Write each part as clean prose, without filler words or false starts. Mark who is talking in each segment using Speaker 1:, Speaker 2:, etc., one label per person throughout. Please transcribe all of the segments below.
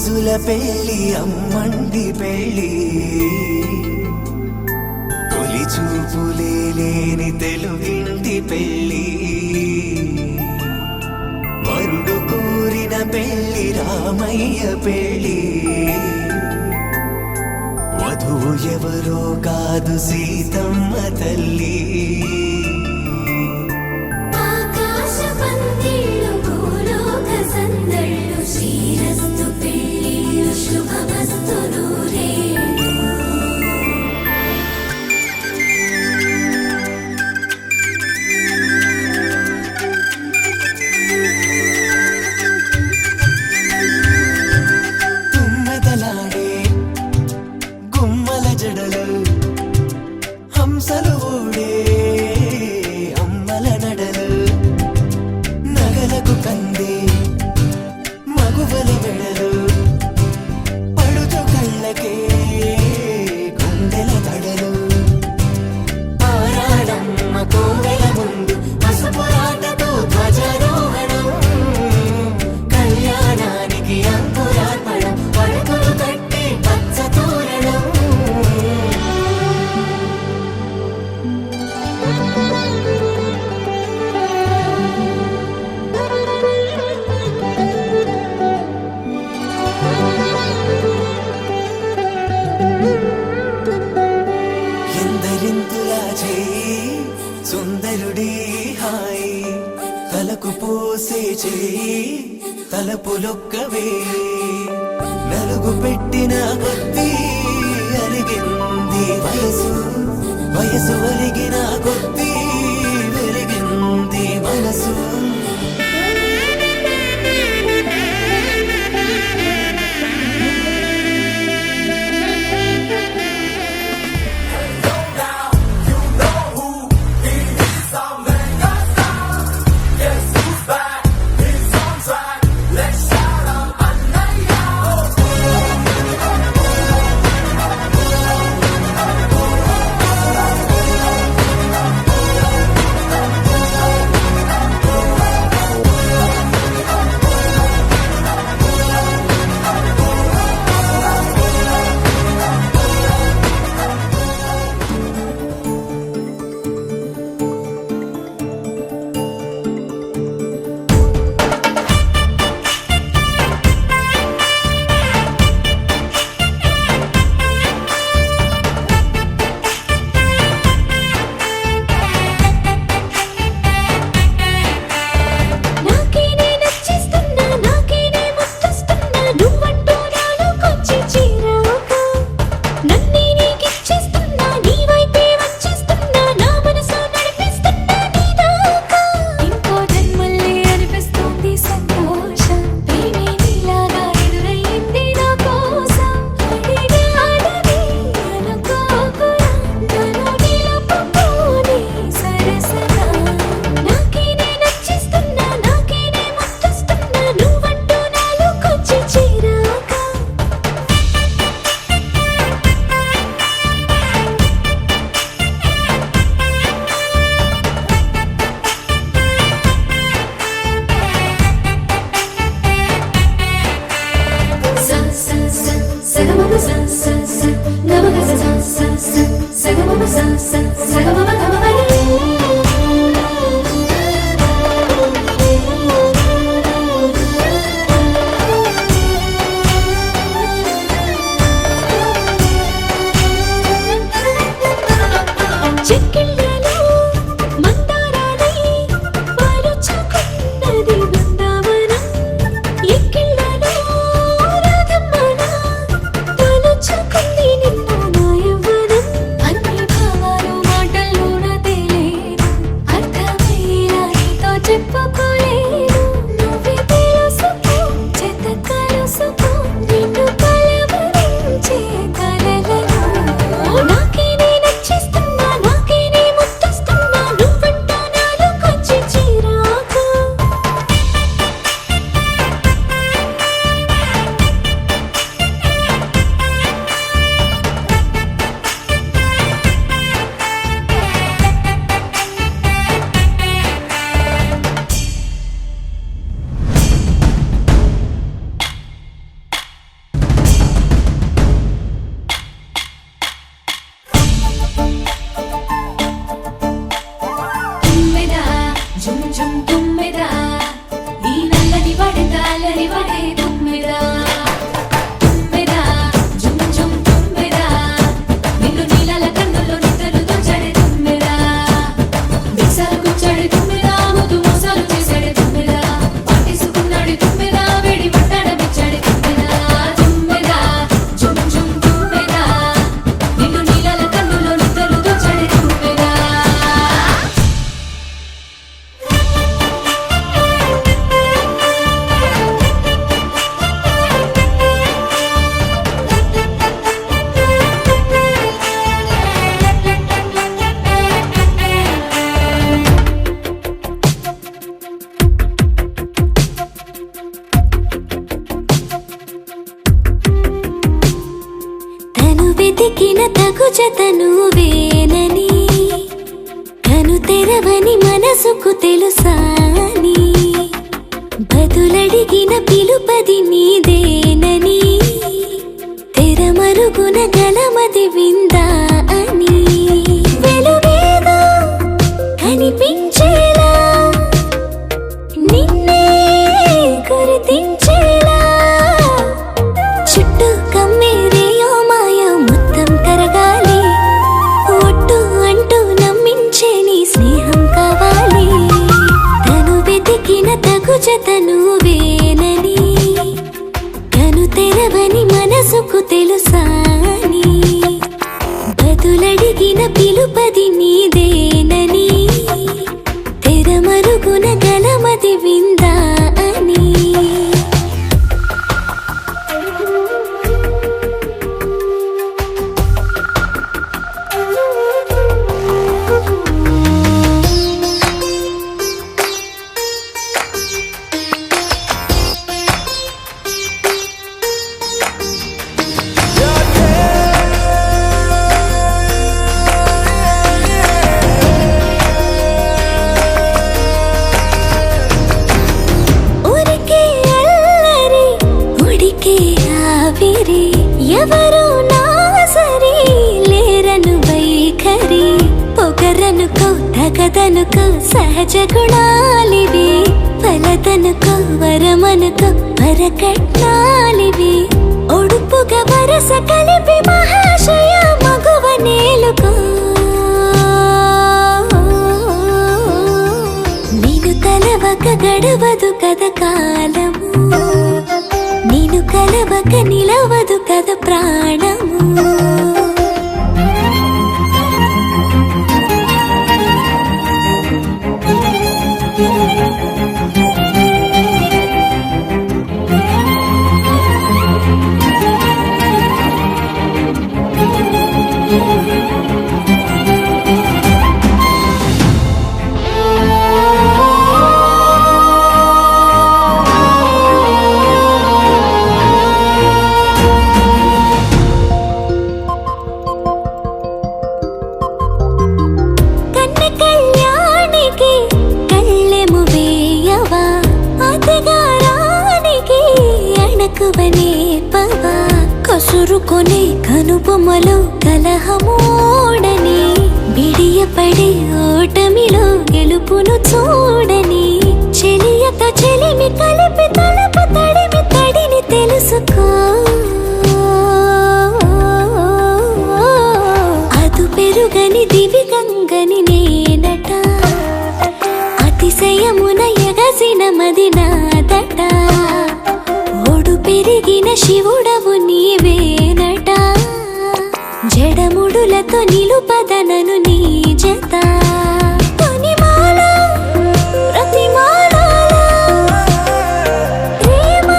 Speaker 1: రోజుల పెళ్లి అమ్మండి పెళ్లి తొలి చూపులే లేని తెలుగింటి పెళ్లి వరుడు కోరిన పెళ్లి రామయ్య పెళ్లి వధువు ఎవరో కాదు సీతమ్మ తల్లి
Speaker 2: శ్రీరస్తు పెళ్ళిళ్ళు శుభమస్తు నూరేళ్ళు.
Speaker 1: తుమ్మెదలాడే గుమ్మల జడలు హంసలు ఊడే అమ్మల నడలు నగలకు కంది మగువల మెడలు పడుచు కళ్ళకే గుండెల తడలు ఆరాడమ్మ కోవెల ముందు పసుపురాటతో ధ్వజారోహణం కళ్యాణానికి అంకురార్పణం పడుకులు కట్టి పచ్చ తోరణం ఎందరింతులా చేయి సుందరుడి హాయి తలకు పోసే చేయి తలపులొక్కవే నలుగు పెట్టిన కొద్దీ అరిగింది వయసు వయసు ఒలిగిన కొద్దీ వెలిగింది మనసు
Speaker 2: మనసుకు తెలుసాని బదులడిగిన పిలుపది నీదేనని తెరమరుగున గలమది విందా అని వెలుగేదో కనిపించేలా నిన్నే గుర్తించేలా చుట్టూ కమ్మేరేయో మాయ మొత్తం కరగాలి ఒట్టు అంటూ నమ్మించే నీ స్నేహం కావాలి తను వెతికిన తగు జత నువ్వేనని కను తెరవని మనసుకు తెలుసాని బదులడిగిన పిలుపది నీదేనని తెరమరుగున గలమది విందా అని ఊరికే అల్లరి ఉడికే ఆవిరి ఎవరు నా సరి లేరను వైఖరి పొగరనుకో తగదనుకో సహజ గుణాలివి ఫలదనుకో వరమనుకో వరకట్నాలివి ఒడుపుగా వరస కలిపి మహాశయ మగువ నేలుకో నేను తలవక గడవదు కద కాలము నేను కలవక నిలవదు కద ప్రాణము కన్న కళ్యాణికి కళ్ళెము వేయవా అతిగారానికి అణకువనే పవా కసురుకొనే కనుబొమ్మలో కలహమోడని బిడియపడే ఓటమిలో గెలుపును చూడని చెలియత చెలిమి కలిపి తలపు తడిమి తడిని తెలుసుకో అదు పెరుగని దివి గంగని నేనట అతిశయమున ఎగసిన మది నాదట ఒడు పెరిగిన శివుడవు నీవేనట జడముడులతో నిలుపదనను నీ జత తొనిమాల ప్రతిమాల ప్రేమ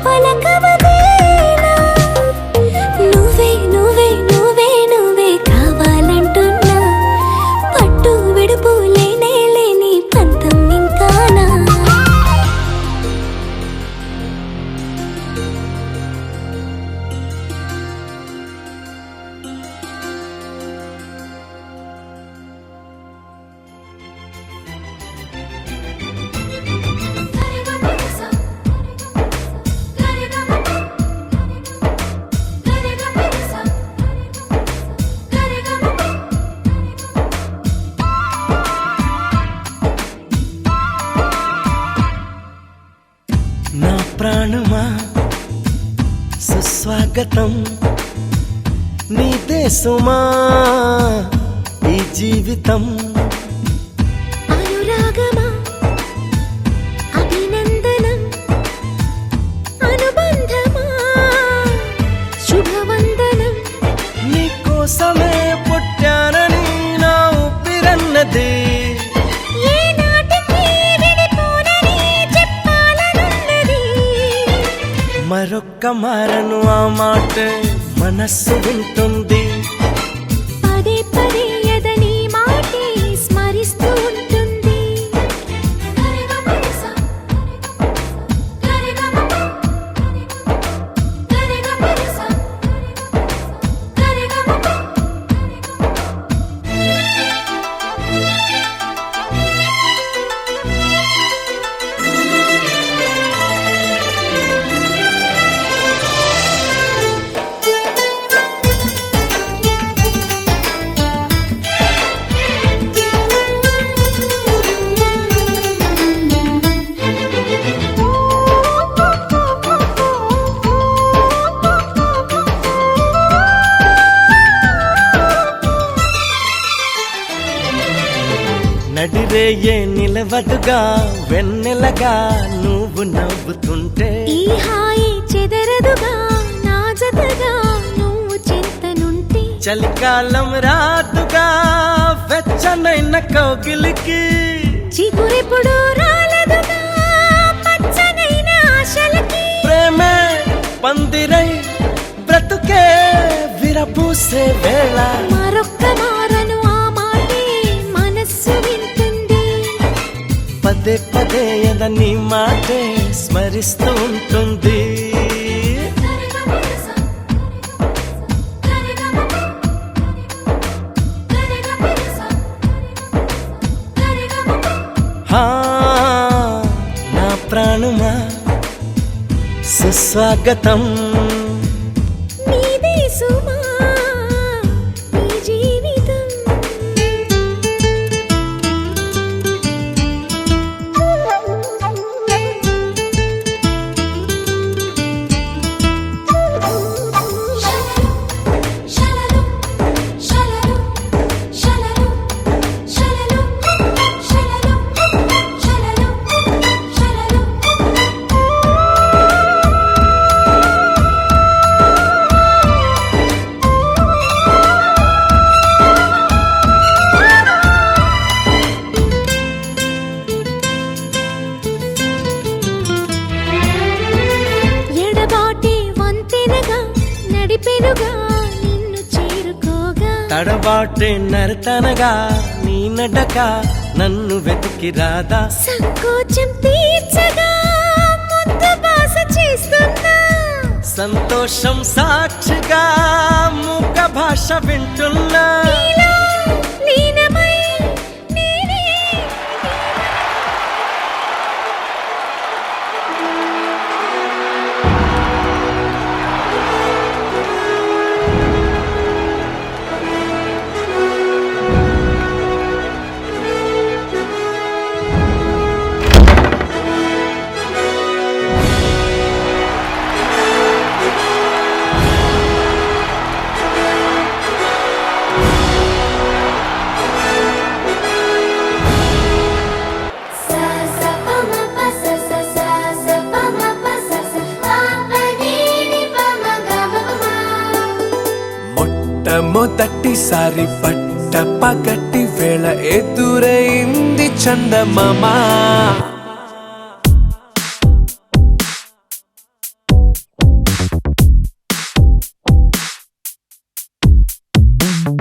Speaker 2: పలకవదేలా నువ్వే నువ్వే నువ్వే నువ్వే కావాలంటున్నా పట్టు విడుపు లేనే లేని పంతం ఇంకానా
Speaker 1: నా ప్రాణమా సుస్వాగతం నీదే సుమా ఈ జీవితం
Speaker 2: అనురాగమా అభినందనం అనుబంధమా శుభవందనం
Speaker 1: నీకోసమే పుట్టానని నా ఊపిరన్నది
Speaker 2: ఏ నాటికి విడిపోనని చెప్పాలనున్నది
Speaker 1: మరొక్క మారను ఆ మాట మనస్సు వింటుంది
Speaker 2: పదే పదే ఎదని మాటే స్మరిస్తూ ఉంటుంది
Speaker 1: నడిరేయే నిలవదుగా వెన్నెలగా నువ్వు నవ్వుతుంటే
Speaker 2: ఈ హాయి చెదరదుగా నా జతగా నువ్వు చింతనుంటే
Speaker 1: చలికాలం రాదుగా వెచ్చనైన కౌగిలికి
Speaker 2: చిగురెప్పుడు రాలదుగా పచ్చనైన ఆశలకి
Speaker 1: ప్రేమే పందిరై బ్రతుకే విరబూసే వేళ
Speaker 2: మరొక్క మారను ఆ మాటే మనస్సు వింటుంది
Speaker 1: పదే పదే నీ మాటే స్మరిస్తూ ఉంటుంది హా, నా ప్రాణమా సుస్వాగతం
Speaker 2: నీదే సుమా నీ జీవితం ఎడబాటే వంతెనగా నడిపెనుగా నిన్ను చేరుకోగా
Speaker 1: తడబాటే నరతనగా నీ నడక నన్ను వెతికి రాదా
Speaker 2: సంకోచం తీర్చగా ముద్దు బాస చేస్తున్నా
Speaker 1: సంతోషం సాక్షిగా మూక భాష వింటున్నా
Speaker 2: నీలో లీనమై నేనే
Speaker 3: మొట్టమొదటిసారి పట్ట పగటి వేళ ఎదురైంది చందమామ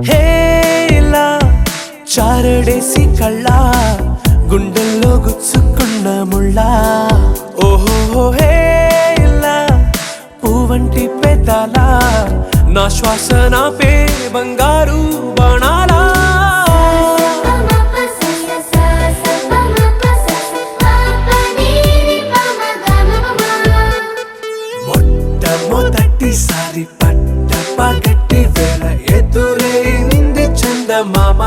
Speaker 3: హేలా చారడేసి కళ్ళ గుండెల్లో గుచ్చుకున్న ముళ్ళ ఓహో హేలా పువ్వంటి పెదాల నా శ్వాస నాపే బంగారు బాణాలా మొట్టమొదటిసారి పట్ట పగటి వేళ ఎదురైంది చందమామ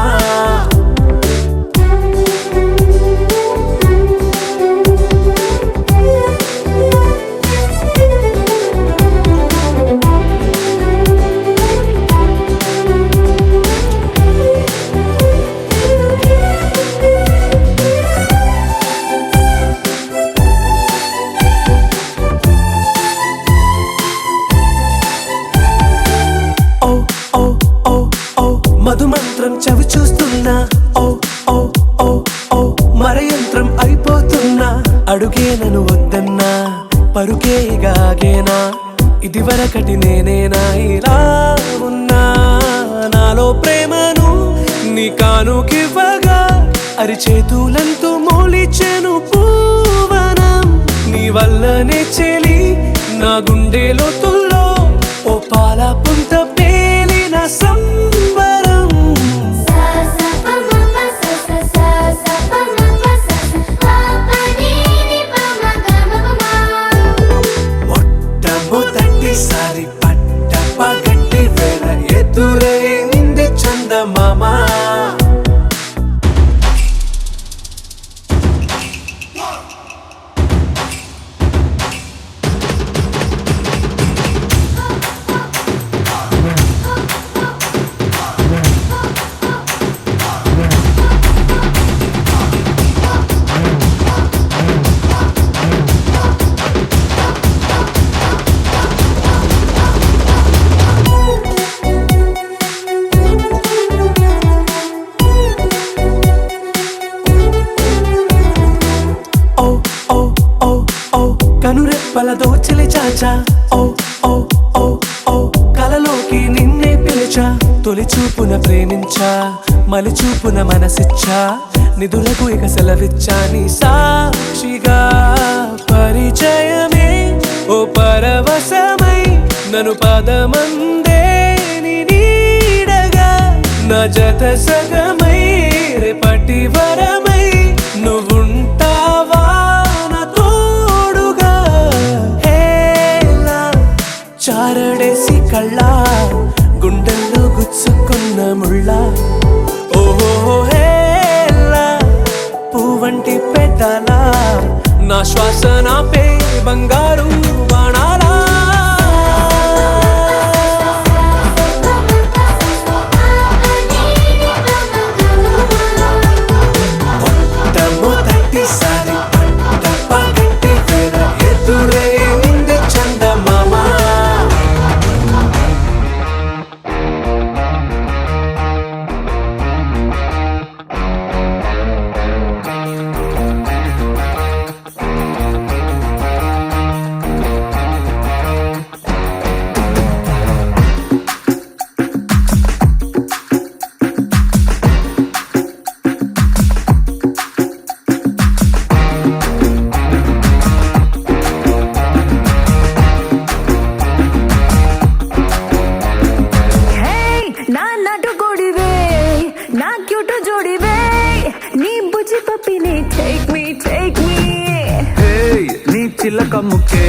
Speaker 3: మధుమంత్రం చవి చూస్తున్నా ఓ ఓ ఓ ఓ మరయంత్రం అయిపోతున్నా అడుగే నన్ను వద్దన్నా పరుకేగాగేనా ఇది వరకటి నేనేనా ఇలా ఉన్నా నాలో ప్రేమను నీ కానుకివ్వగా అరిచేతులంతో మోలిచెను పూవనం నీ వల్లనే చెలి నా గుండెలో తుల్లో ఓ పాల పుంత పేలిన సంబరం మొట్టమొదటిసారి పట్ట పగటి వేళ ఎదురైంది చందమామ మరచా ఓ ఓ ఓ ఓ కలలోకి నిన్నే పిలిచా తొలి చూపున ప్రేమించా మలి చూపున మనసిచ్చా నిధులకు ఇక సెలవిచ్చా నీ సాక్షిగా పరిచయమే ఓ పరవశమై నన్ను పదమందే నీ నీడగా నా జత సగమై రేపటి వరమై నువ్వుంటావా నా తోడుగా హేలా చారడేసి కళ్ళ గుండెల్లో గుచ్చుకున్న ముళ్ళ ఓహో హేలా పువ్వంటి పెదాల నా శ్వాస నాపే బంగారు బాణాలా మొదటిసారి పట్ట పగటి వేళ ఎదురైంది చందమామ
Speaker 2: నా నటు కొడివే నా క్యూట్ జోడివే నీ బుజ్జి పప్పిని టేక్ మీ
Speaker 4: నీ చిల్లక ముక్కే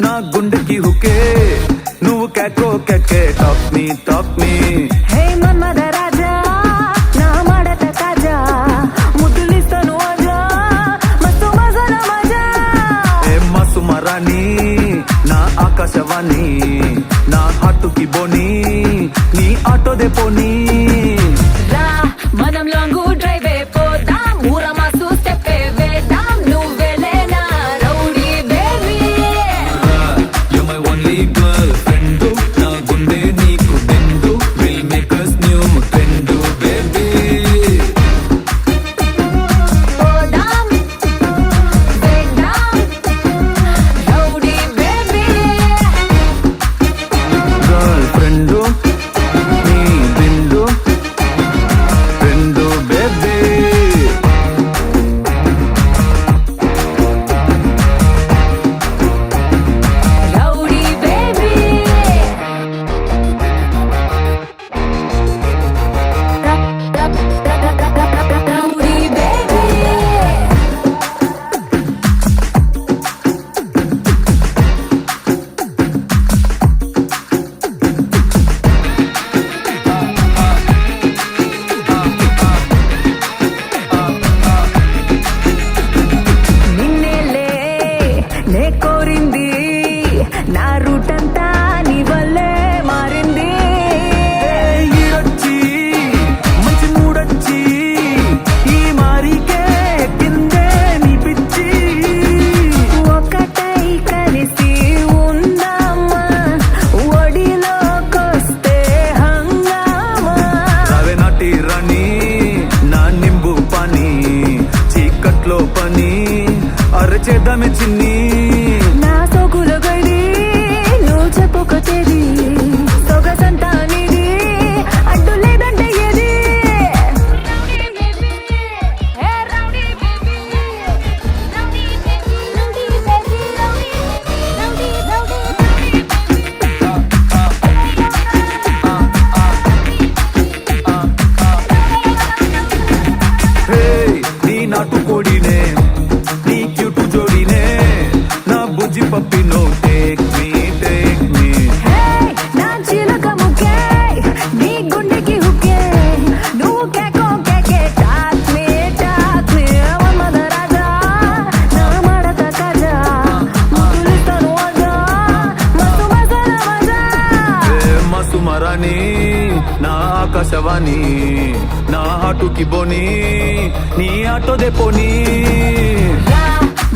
Speaker 4: నా గుండెకి హుకే నువ్వు కేకో కేకే టాప్ మీ
Speaker 2: హే మన్మద రాజా నా మడత కాజా ముద్దులిస్తాను ఆజా మస్తు మజాన మజా
Speaker 4: ఏ మసుమరాని నా ఆకాశవాణి నా హాటుకి బోని నీ ఆటో దే పోనీ
Speaker 2: రా మనం లాంగ్ డ్రైవ్ పోదాం ఊర మాసు స్టెప్ వేద్దాం నువ్వెలేనా rowdy baby
Speaker 4: You're my only girlfriend నా గుండె నీకు బెండు will make us new friend baby
Speaker 2: పోదాం వేద్దాం రౌడీ బేబీ
Speaker 4: girlfriend నీ బెండు friend baby
Speaker 2: rowdy baby rowdy baby నిన్నేలే నే కోరింది నా రూట్ అంతా నీ వల్లే మారింది
Speaker 4: ఈడొచ్చి మంచి మూడొచ్చి ఈ మారికే ఎక్కిందే నీ పిచ్చి
Speaker 2: ఒకటై కలిసి ఉందామా ఒడిలోకొస్తే హంగామా
Speaker 4: అవే నాటి రాణి నా నింబు పని చీకట్లో పని అరచేద్దామే చిన్ని
Speaker 2: నా సోకుల గడి నువ్వు చెప్పుకొచ్చేది సొగసంతా నీది అడ్డు లేదంటే ఏది
Speaker 4: హే నీ నాటు కోడినే నీ క్యూటు జోడినే నా బుజ్జి పప్పినో టేక్ మీ
Speaker 2: హే నా చిలక ముక్కే నీ గుండెకి హుక్కే నువ్వు కేకో కేకే టాక్ మీ మన్మద రాజా నా మడత కాజా ముద్దులిస్తాను ఆజా మస్తు మజాన మజా
Speaker 4: మసుమరాని నా ఆకాశవాణి నా హాటుకి బోని నీ ఆటో దే పోనీ
Speaker 2: రా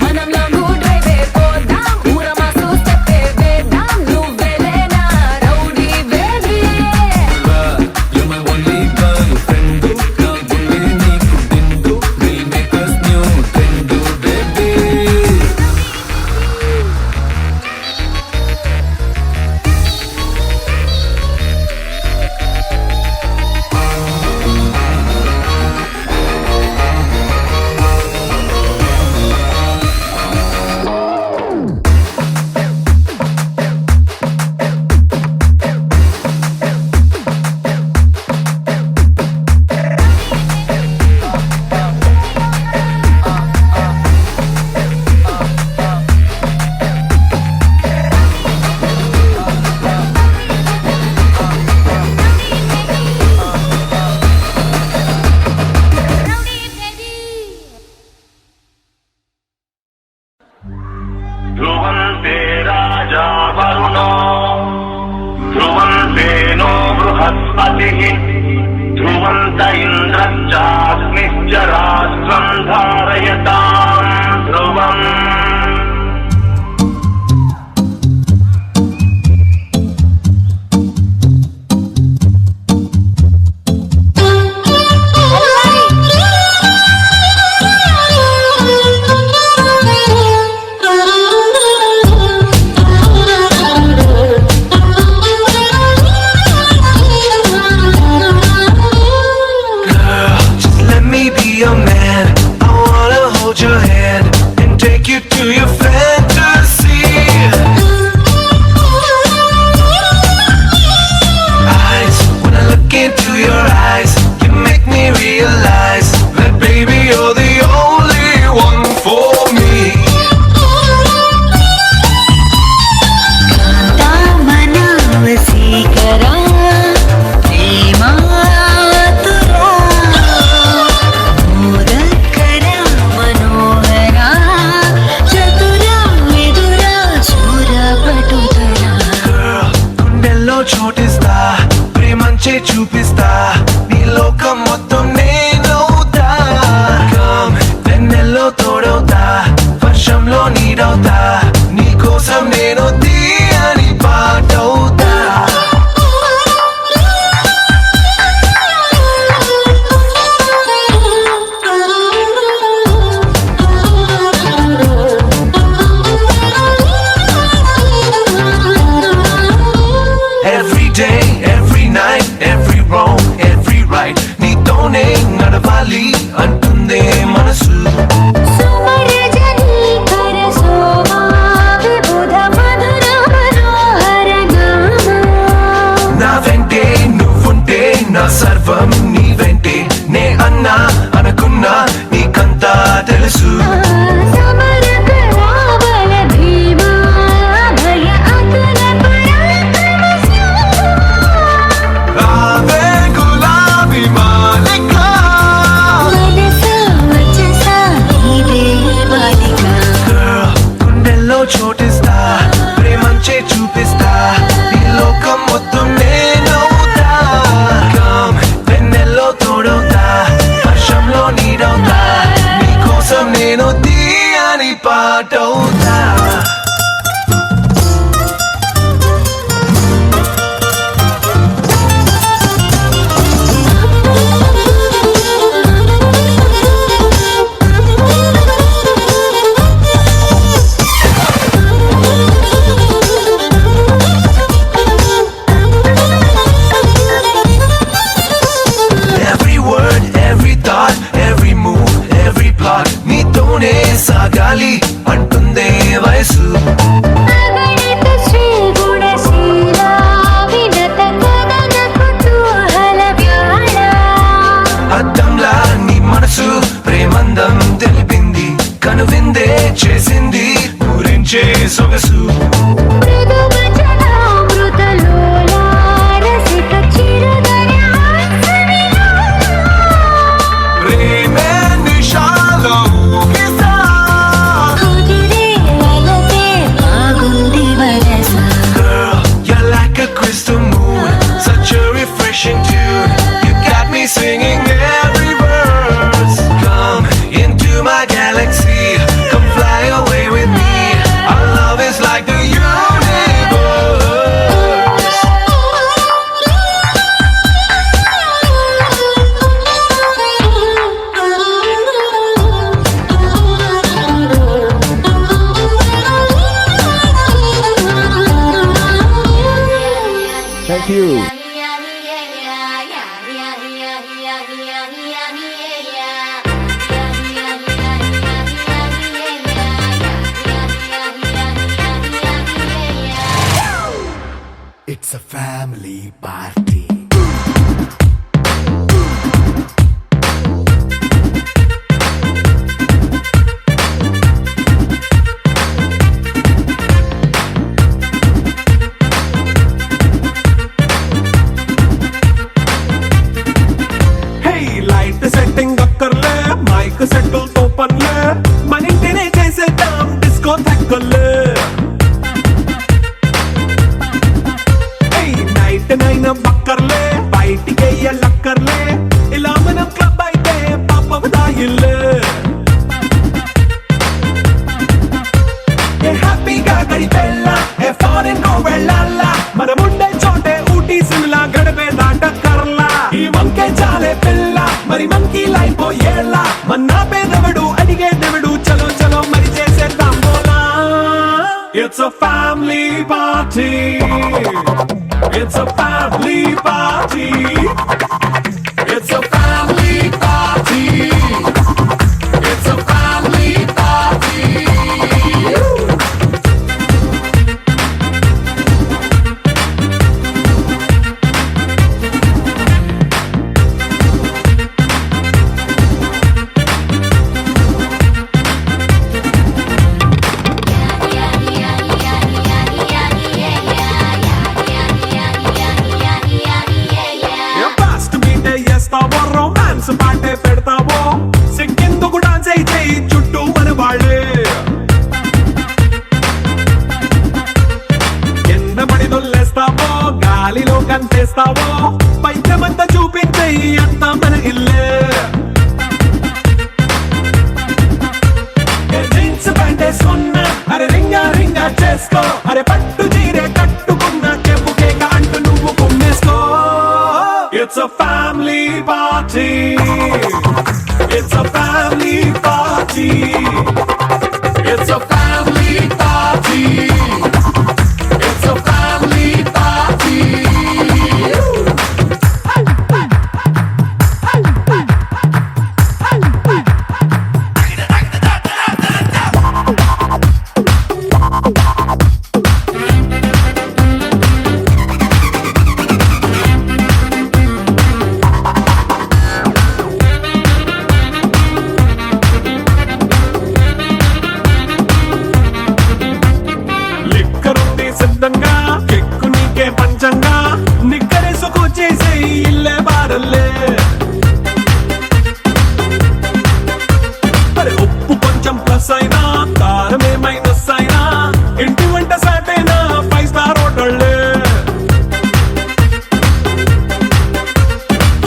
Speaker 2: మనం లాంగ్ డ్రైవ్ పోదాం ఊర మాసు స్టెప్ వేద్దాం నువ్వెలేనా rowdy baby
Speaker 4: You're my only girlfriend నా గుండె నీకు బెండు will make us new friend baby
Speaker 5: प्रजापतिः ध्रुवन्त इन्द्रश्चाग्निश्च राष्ट्रं धारयतां ध्रुवम्
Speaker 3: Your man, I wanna hold your hand and take you to your fantasy. Eyes, when I look into your eyes, you make me realize that baby you're the only one for me. చోటిస్తా ప్రేమంచే చూపిస్తా నీ లోకం మొత్తం నేనవుతా వెన్నెల్లో తోడవుతా వర్షంలో నీడవుతా నీ కోసం నేను తీయని పాటవుతా నీతోనే నడవాలి అంటుందే మనసు నా వెంటే నువ్వుంటే నా సర్వం నీ వెంటే నే అన్నా అనుకున్నా నీకంతా తెలుసు చోటిస్తా ప్రేమంచే చూపిస్తా ఈ లోకం మొత్తం నేనవుతా వెన్నెల్లో తోడవుతా వర్షంలో నీడవుతా నీ కోసం నేను తీయని పాటవుతా నీతోనే సాగాలి అంటుందే వయసు అద్దంలా నీ మనసు ప్రేమందం తెలిపింది కనువిందే చేసింది పూరించే సొగసు singing every verse. Come into my galaxy, come fly away with me. Our love is like the universe.
Speaker 6: Thank you.
Speaker 1: It's a family party.
Speaker 3: Hey, light setting akkarle, mic settle to panle, manintine chesedam disco thakkale. Hey, night nine bakka పోయేళ్ళ మన్నా పేదవడు అడిగేదెవడు చలో చలో మరి చేసేద్దాం బోలా it's a family party it's a family party it's a family party it's a family party fast బీటే చేస్తావో romance పాటే పెడతావో సిక్కిందుకు dance అయితే చుట్టూ మన వాళ్ళే కింద పడి దొల్లేస్తావో గాలిలో కంటేస్తావో పైకమంతా చూపించేయి అంతా మన ఇల్లే జీన్స్ ప్యాంట్ వేసుకున్నా అరే రింగా రింగా చేసుకో అరే పట్టు చీరే కట్టుకున్న చెప్పు కేక అంటూ నువ్వు కుమ్మేసుకో It's a family party. It's a family party. It's a family party. It's a family party. లిక్కరుంది సిద్ధంగా కెక్కు నీకే పంచంగా నిక్కరేసుకు చేసే ఇల్లే బారల్లే అరే ఉప్పు కొంచెం ప్లస్ అయినా కారమే మైనస్ అయినా ఇంటి వంట సాటైనా 5 స్టార్ హోటళ్ళే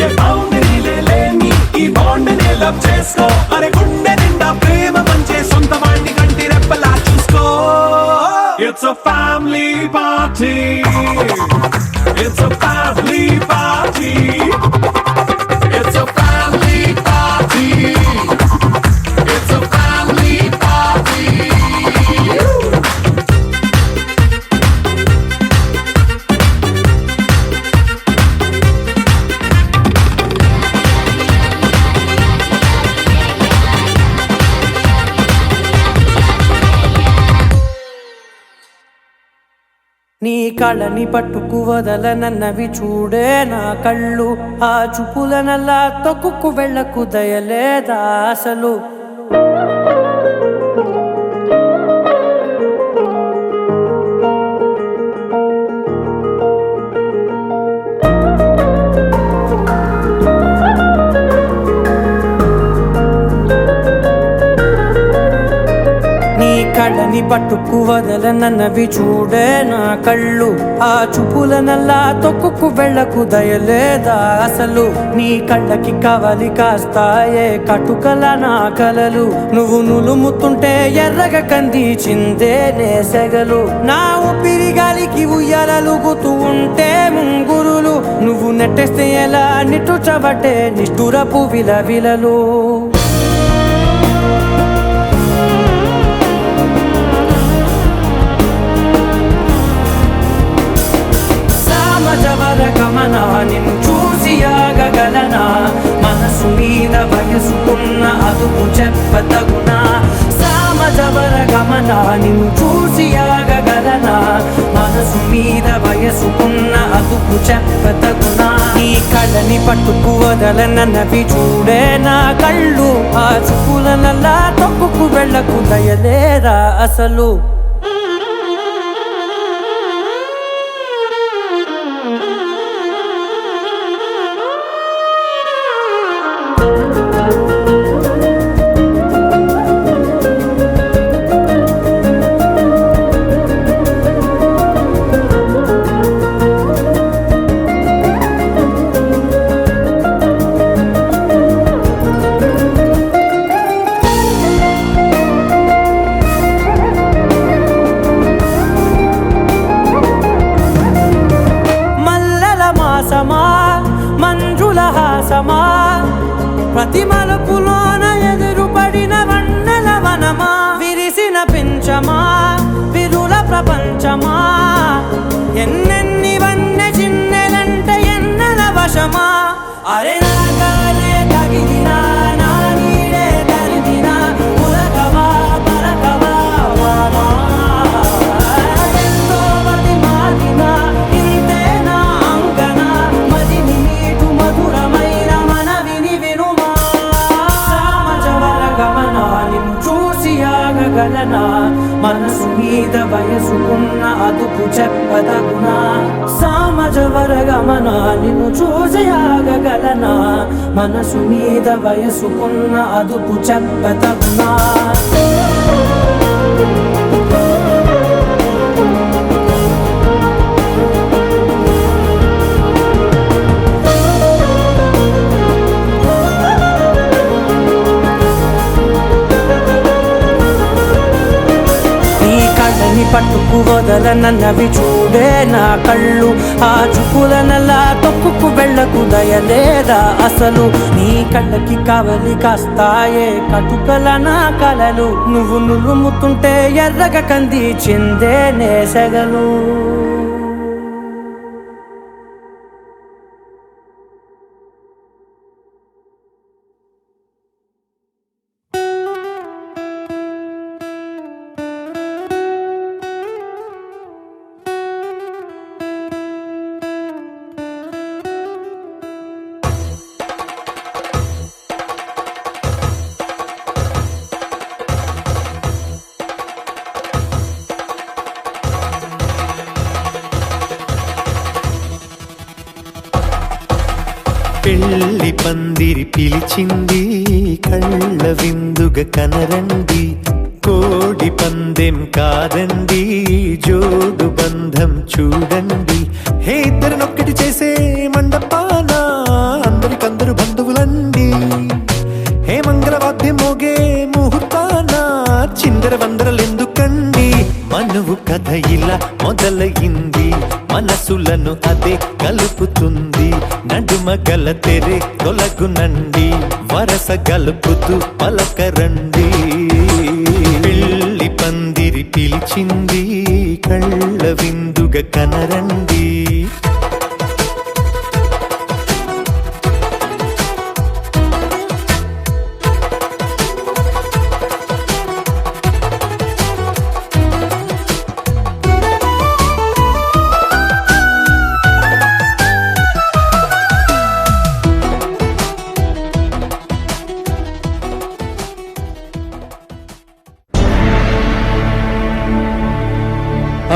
Speaker 3: ఏ బౌండరీలే లేని ఈ బాండ్ని లవ్ చేసుకో అరే గుండె నిండా ప్రేమ పంచే సొంత వాణ్ణి కంటి రెప్పలా చూసుకో It's a family party. It's a family party. It's a family party. It's a family party.
Speaker 7: నీ కళ్ళని పట్టుకు వదలనన్నవి చూడే నా కళ్ళు ఆ చూపులనల్లా తొక్కుకు వెళ్ళకు దయలేదా అసలు కళ్ళని పట్టుకు వదలనన్నవి చూడే నా కళ్ళు ఆ చూపులనల్లా తొక్కుకు వెళ్ళకు దయలేదా అసలు నీ కళ్ళకి కవలి కాస్తాయే కటుకల నా కలలు నువ్వు నులుముతుంటే ఎర్రగ కందిచిందే నేసెగలు నా ఊపిరి గాలికి ఉయ్యాలలుగుతూ ఉంటే ముంగురులు నువ్వు నెట్టేస్తే ఎలా నిట్టుచబట్టే నిష్ఠురపు విలవిలలు గమన నిన్ను చూసి ఆగగలనా మనసు మీద వయసుకున్న అదుపు చెప్పతగునా సామజవర గమన నిన్ను చూసి ఆగగలనా మనసు మీద వయసుకున్న అదుపు చెప్పతగునా నీ కళ్ళని పట్టుకు వదలనన్నవి చూడే నా కళ్ళు ఆ చూపులనల్లా తొక్కుకు వెళ్ళకు దయలేరా అసలు వశమా ఎన్నెన్ని వన్నె చిన్నెలంటే ఎన్నెల వశమా అరే నా గాలే తగిలినా నా నీడే తరిదినా ఉలకవా పలకవా వామా ఎంతో మది మాదినా ఇంతే నా అంగన మదిని నీటు మధురమైన మనవిని వినుమా సామజవర గమన నిన్ను చూసి ఆగగలనా మనసు మీద వయసుకున్న అదుపు చెప్పదగునా సామజవర గమన నిన్ను చూసి ఆగగలనా మనసు మీద వయసుకున్న అదుపు చెప్పదగునా పట్టుకు వదలనన్నవి చూడే నా కళ్ళు ఆ చుకులనలా తొక్కుకు వెళ్ళకు దయలేదా అసలు నీ కళ్ళకి కావలి కాస్తాయే కటుకల నా కలలు నువ్వు నులుముతుంటే ఎర్రగ కంది చిందే నేసగలు
Speaker 1: పెళ్లి పందిరి పిలిచింది కళ్ళ విందుగ కనరండి కోడి పందెం కాదండి జోడు బంధం చూడండి హే ఇద్దరినొక్కటి చేసే మండపాన అందరికందరు బంధువులండి హే మంగళవాద్యం మోగే ముహూర్తాన చిందర వందరలెందుకండి మనువు కథ ఇలా మొదలయింది మనసులను అదే కలుపుతుంది నడుమ గల తెరే తొలగునండి వరస గలుపుతూ పలకరండి పెళ్లి పందిరి పిలిచింది కళ్ళ విందుగ కనరండి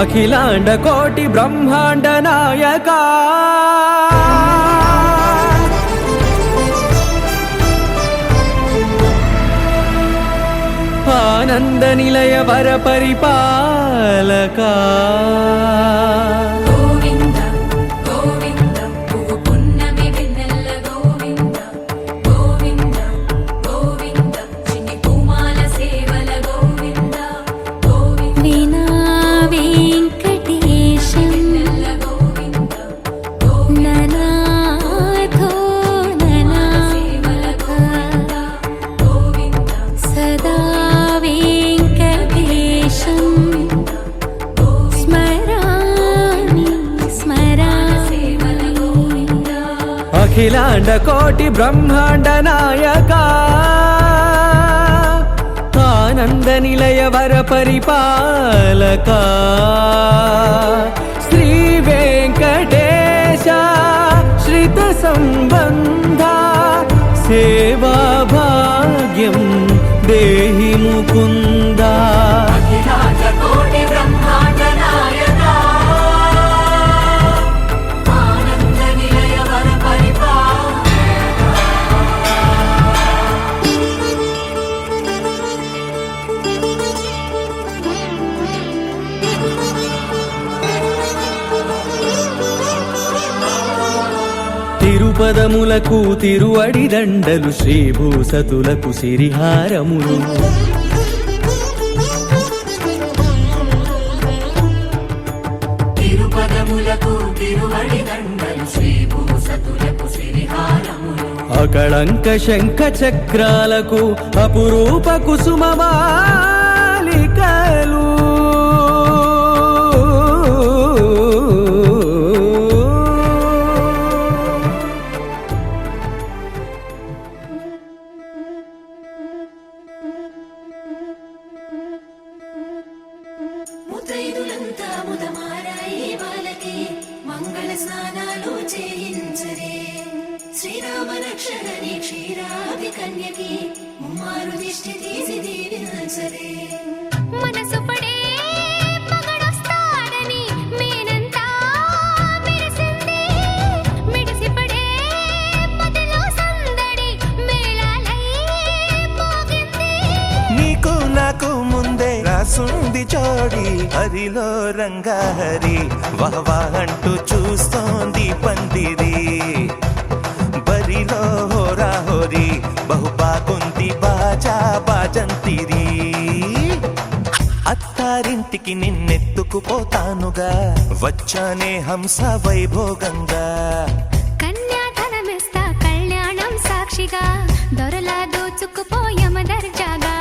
Speaker 7: అఖిలాండ కోటి బ్రహ్మాండ నాయక ఆనంద నిలయ వర పరిపాలక అఖిలాండ కోటి బ్రహ్మాండ నాయక ఆనంద నిలయ వర పరిపాలక శ్రీ వెంకటేశ శ్రిత సంబంధ సేవా భాగ్యం దేహి ముకుంద
Speaker 2: అఖిలాండ కోటి బ్రహ్మాండ నాయక ఆనంద నిలయ వర
Speaker 7: తిరుపదములకు తిరువడి దండలు శ్రీభూసతులకు సిరిహారములు
Speaker 2: తిరుపదములకు తిరువడి దండలు శ్రీభూసతులకు సిరిహారములు
Speaker 7: అకళంక శంఖ చక్రాలకు అపురూప కుసుమ మాలికలు
Speaker 8: సుదర్శనని క్షీరాది కన్యకి ముమ్మారు దిష్టి తీసి దీవించరే
Speaker 2: మనసు పడే మగడొస్తాడని మేనంతా మెరిసింది మిడిసి పడే మదిలో సందడి మేళాలై మోగింది
Speaker 1: నీకు నాకు ముందే రాసుంది జోడి హరిలో రంగా హరి వహవా అంటూ చూస్తోంది పందిరి బరిలో హోరా హోరి బహు బాగుంది బాజా బాజంతిరి అత్తారింటికి నిన్నెత్తుకుపోతానుగా వచ్చానే హంస వైభోగంగా
Speaker 2: కన్యాధనమిస్తా కళ్యాణం సాక్షిగా దొరలా దోచుకుపోయమ దర్జాగా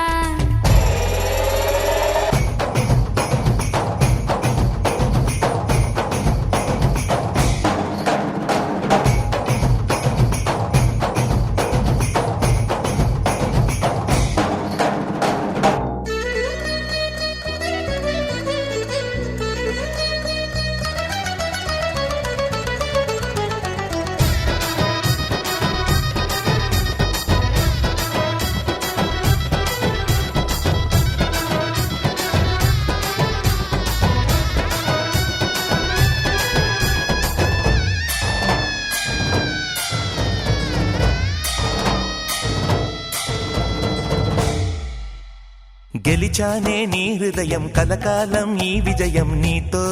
Speaker 1: గెలిచానే నీ హృదయం కలకాలం ఈ విజయం నీతో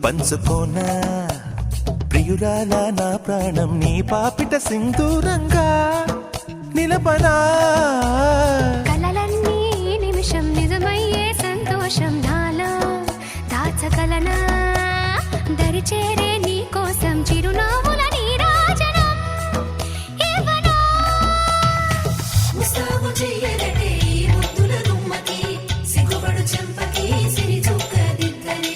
Speaker 1: పంచుకోనా ప్రియురాల నా ప్రాణం నీ పాపిట సింధూరంగా నిలపనా
Speaker 2: కలలన్నీ నిమిషం నిజమయ్యే సంతోషం నాలో దాచగలనా దరిచేరే నీ కోసం చిరునవ్వుల నీరాజనం ఇవ్వనా
Speaker 8: ముస్తాబు చెయ్యరటే ఈ ముద్దుల గుమ్మకి సిగ్గుపడు చెంపకి సిరి చుక్క దిద్దరే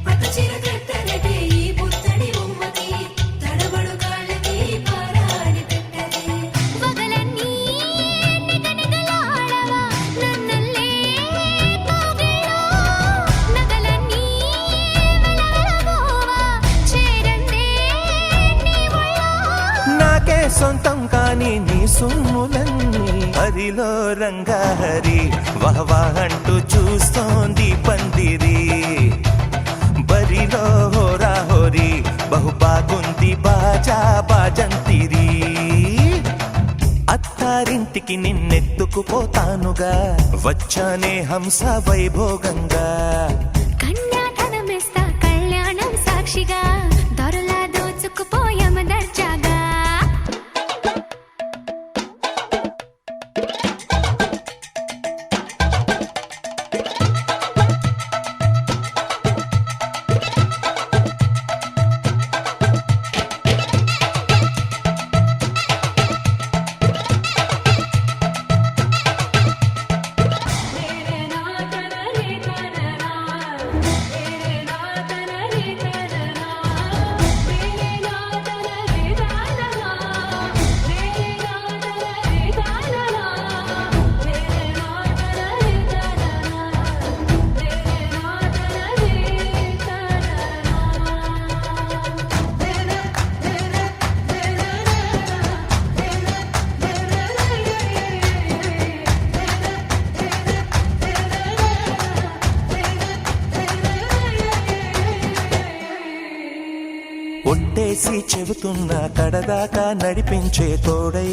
Speaker 8: పట్టు చీర కట్టరటే ఈ పుత్తడి బొమ్మకి తడబడు కాళ్ళకి పారాడి పెట్టరే
Speaker 2: పగలన్నీ నిగనిగలాడవా నన్నల్లే కోగిలో నగలన్నీ వెలవెలబోవా చేరందే నీ ఒళ్ళో
Speaker 1: నాకే సొంతం కాని నీ సొమ్ములన్నీ హరిలో రంగా హరి వహవా అంటూ చూస్తోంది పందిరి బరిలో హోరా హోరి బహు బాగుంది బాజా బాజంతిరి అత్తారింటికి నిన్నెత్తుకుపోతానుగా వచ్చానే హంస వైభోగంగా
Speaker 2: కన్యాధనమిస్తా కళ్యాణం సాక్షిగా దొరలా దోచుకుపోయమ దర్జాగా
Speaker 1: ఒట్టేసి చెబుతున్నా కడదాకా నడిపించే తోడై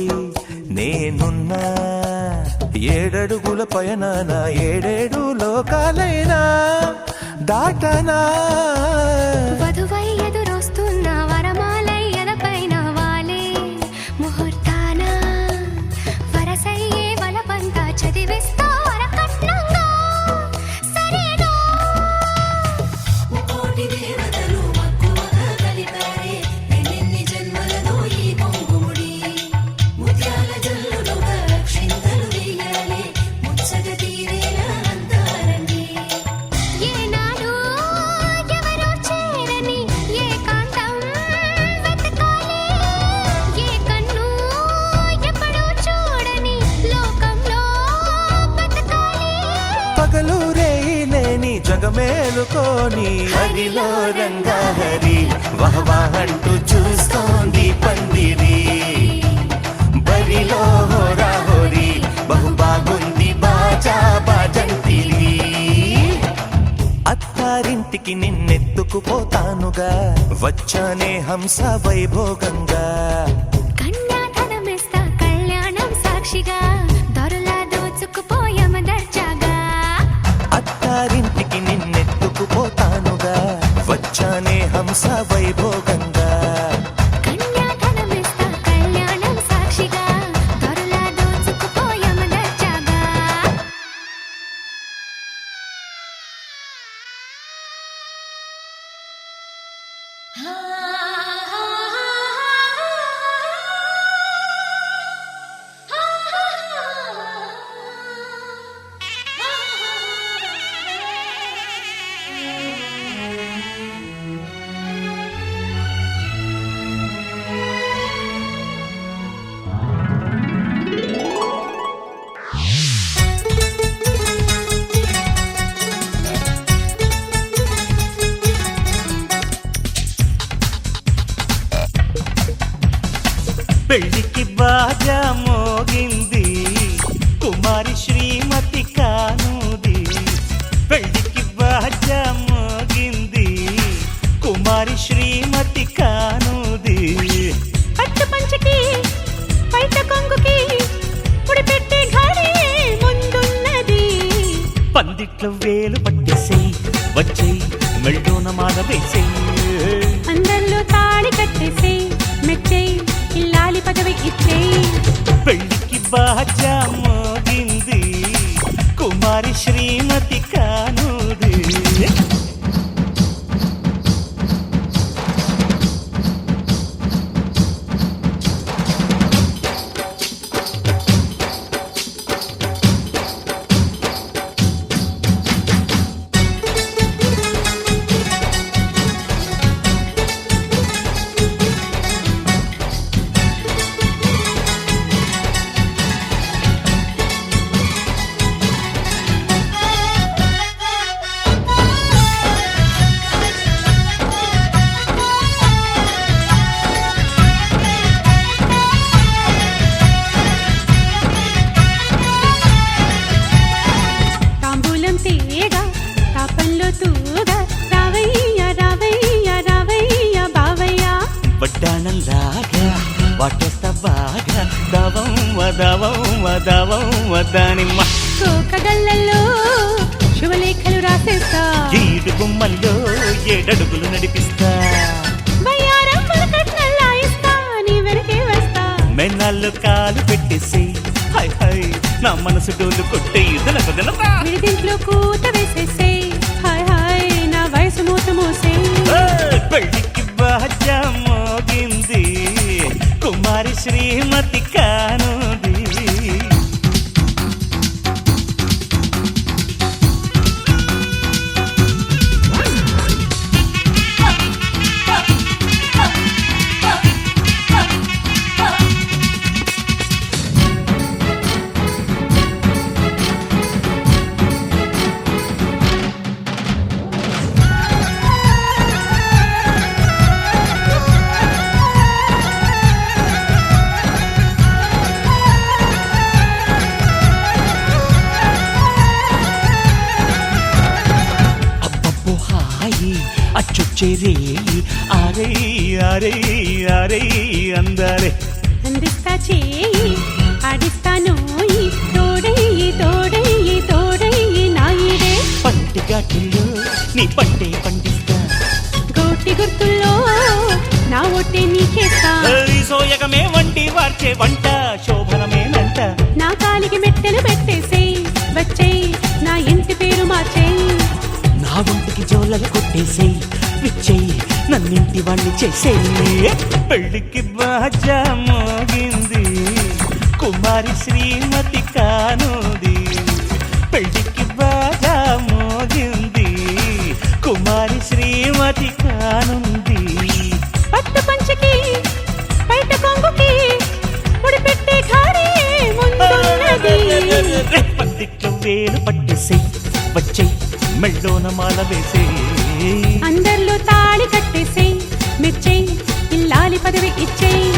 Speaker 1: నేనున్నా ఏడడుగుల పయనాన ఏడేడు లోకాలైనా దాటనా
Speaker 2: వధువై ఎదురొస్తున్న వరమాలై ఎదపైన వాలే ముహూర్తాన వరసయ్యే వలపంతా చదివిస్తా వరకట్నంగా సరేనా
Speaker 8: ముకోటి దేవతలు మక్కువగా కలిపారే ఎన్నెన్ని జన్మలలో ఈ పొంగుముడి ముత్యాల జల్లులుగా క్షింతలు వేయాలి ముచ్చట తీరేలా అంతారండి
Speaker 2: ఏనాడు ఎవరో చేరని ఏకాంతం వెతకాలి ఏ కన్ను ఎప్పుడూ చూడని లోకంలో బతకాలి
Speaker 1: పగలు రేయి లేని జగమేలుకోని హరిలో రంగా హరి వహవా అంటూ చూస్తోంది పందిరి పెళ్లిలో హోరా హోరీ బహు బాగుంది బాజా బాజంతిరి. అత్తారింటికి నిన్నెత్తుకుపోతానుగా వచ్చానే హంస వైభోగంగా.
Speaker 2: కన్యాధనమిస్తా కళ్యాణం సాక్షిగా దొరలా దోచుకుపోయామ దర్జాగా.
Speaker 1: అత్తారింటికి నిన్నెత్తుకుపోతానుగా వచ్చానే హంస వైభోగంగా.
Speaker 2: కన్యాధనమిస్తా కళ్యాణం సాక్షిగా దొరలా దోచుకుపోయామ దర్జాగా.
Speaker 1: పెళ్లికి బాజా మోగింది కుమారి శ్రీమతి కానుది. పెళ్లికి బాజా మోగింది కుమారి శ్రీమతి కానుది.
Speaker 2: పట్టు పంచకి పైట కొంగుకి ఉడిపెట్టే ఘడి ముందున్నది.
Speaker 1: పందిట్లో వేలు పట్టేసేయ్ వచ్చేయ్ మెళ్ళోన మాల వేసేయ్.
Speaker 2: అందరిలో తాళి కట్టేసే మెచ్చేయి ఇల్లాలి పదవి ఇచ్చేయి.
Speaker 1: పెళ్లికి బాజా మోగింది కుమారి శ్రీమతి కానుది.
Speaker 2: తాంబూలం తీయగా తాపంలో తూగా రావయ్య రావయ్య రావయ్య బావయ్య.
Speaker 1: వడ్డాణంలాగా వాటేస్తా బాగా దవం వదవం వదవం వదానిమ్మ.
Speaker 2: కోకగళ్ళల్లో శుభలేఖలు రాసేస్తా.
Speaker 1: ఈడు గుమ్మల్లో ఏడడుగులు నడిపిస్తా.
Speaker 2: బయ్యారం పులకట్నల్లా ఇస్తా నీ వెనకే వస్తా.
Speaker 1: మెన్నాళ్ళు కాలు పెట్టేసి హై హై నా మనసు డోలు కొట్టే ఇదనకు దినతా.
Speaker 2: విడిదింట్లో కూత వేసేసే హాయ్ హాయ్ నా వయసు మూత మోసే.
Speaker 1: పెళ్లికి బాజా మోగింది కుమారి శ్రీమతి కానుది. అచ్చొచ్చేరే ఆరే ఆరే ఆరే అందారే.
Speaker 2: అందిస్తా చేయి ఆడిస్తాను తోడయ్యి తోడయ్యి తోడయ్యి నాయుడే.
Speaker 1: పంటి ఘాటిల్లో నీ పంటే పండిస్తా.
Speaker 2: గోటి గుర్తుల్లో నా ఒట్టే నీకేస్తా.
Speaker 1: ఈ సోయగమే వండి వార్చే వంట శోభనమేనంట.
Speaker 2: నా కాలికి మెట్టెలు పెట్టేసేయ్ వచ్చేయ్ నా ఇంటి పేరు మార్చేయి.
Speaker 1: నా ఒంటికి జోలలు కొట్టేసేయ్ విచ్చేయి నన్నింటి వాణ్ణి చేసేయి. పెళ్లికి బాజా మోగింది కుమారి శ్రీమతి కానుది. పెళ్లికి బాజా మోగింది కుమారి శ్రీమతి కానుంది.
Speaker 2: పట్టు పంచకి పైట కొంగుకి ఉడిపెట్టే ఘడి ముందున్నది.
Speaker 1: పందిట్లో వేలు పట్టేసేయ్ వచ్చేయ్ మెళ్ళోన మాల వేసేయ్.
Speaker 2: అందరిలో తాళి కట్టేసే మెచ్చేయి ఇల్లాలి పదవి ఇచ్చేయి.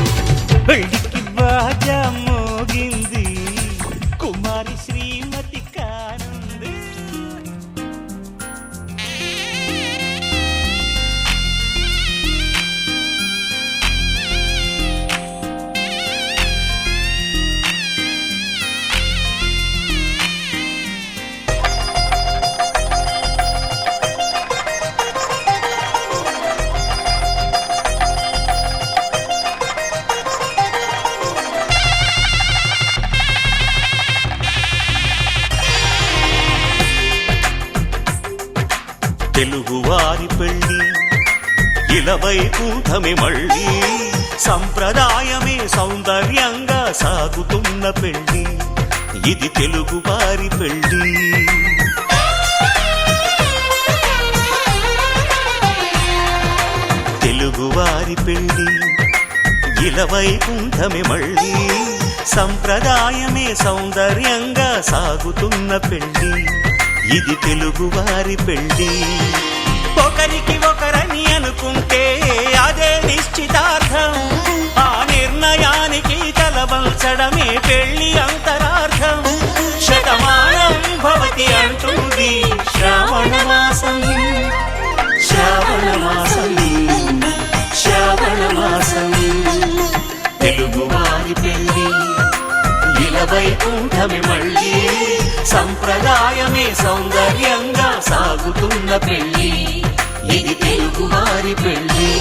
Speaker 1: పెళ్లికి బాజా మతి కానుంది. తెలుగువారి పెళ్ళి ఇలవై కూటమి మళ్ళీ సంప్రదాయమే సౌందర్యంగా సాగుతున్న పెళ్ళి ఇది తెలుగువారి పెళ్ళి. తెలుగువారి పెళ్ళి ఇలవై కూటమి మళ్ళీ సంప్రదాయమే సౌందర్యంగా సాగుతున్న పెళ్ళి ఇది తెలుగువారి పెళ్ళి. ఒకరికి ఒకరని అనుకుంటే అదే నిశ్చితార్థం, ఆ నిర్ణయానికి తలవంచడమే పెళ్ళి అంతరార్థం. శతమానం భవతి అంటుంది శ్రావణ మాసం, శ్రావణ మాసం, శ్రావణ మాసం. తెలుగువారి పెళ్ళి ఇలవై కూటమి మళ్ళీ సంప్రదాయమే సౌందర్యంగా సాగుతున్న పెళ్ళి ఇది తెలుగువారి పెళ్ళి.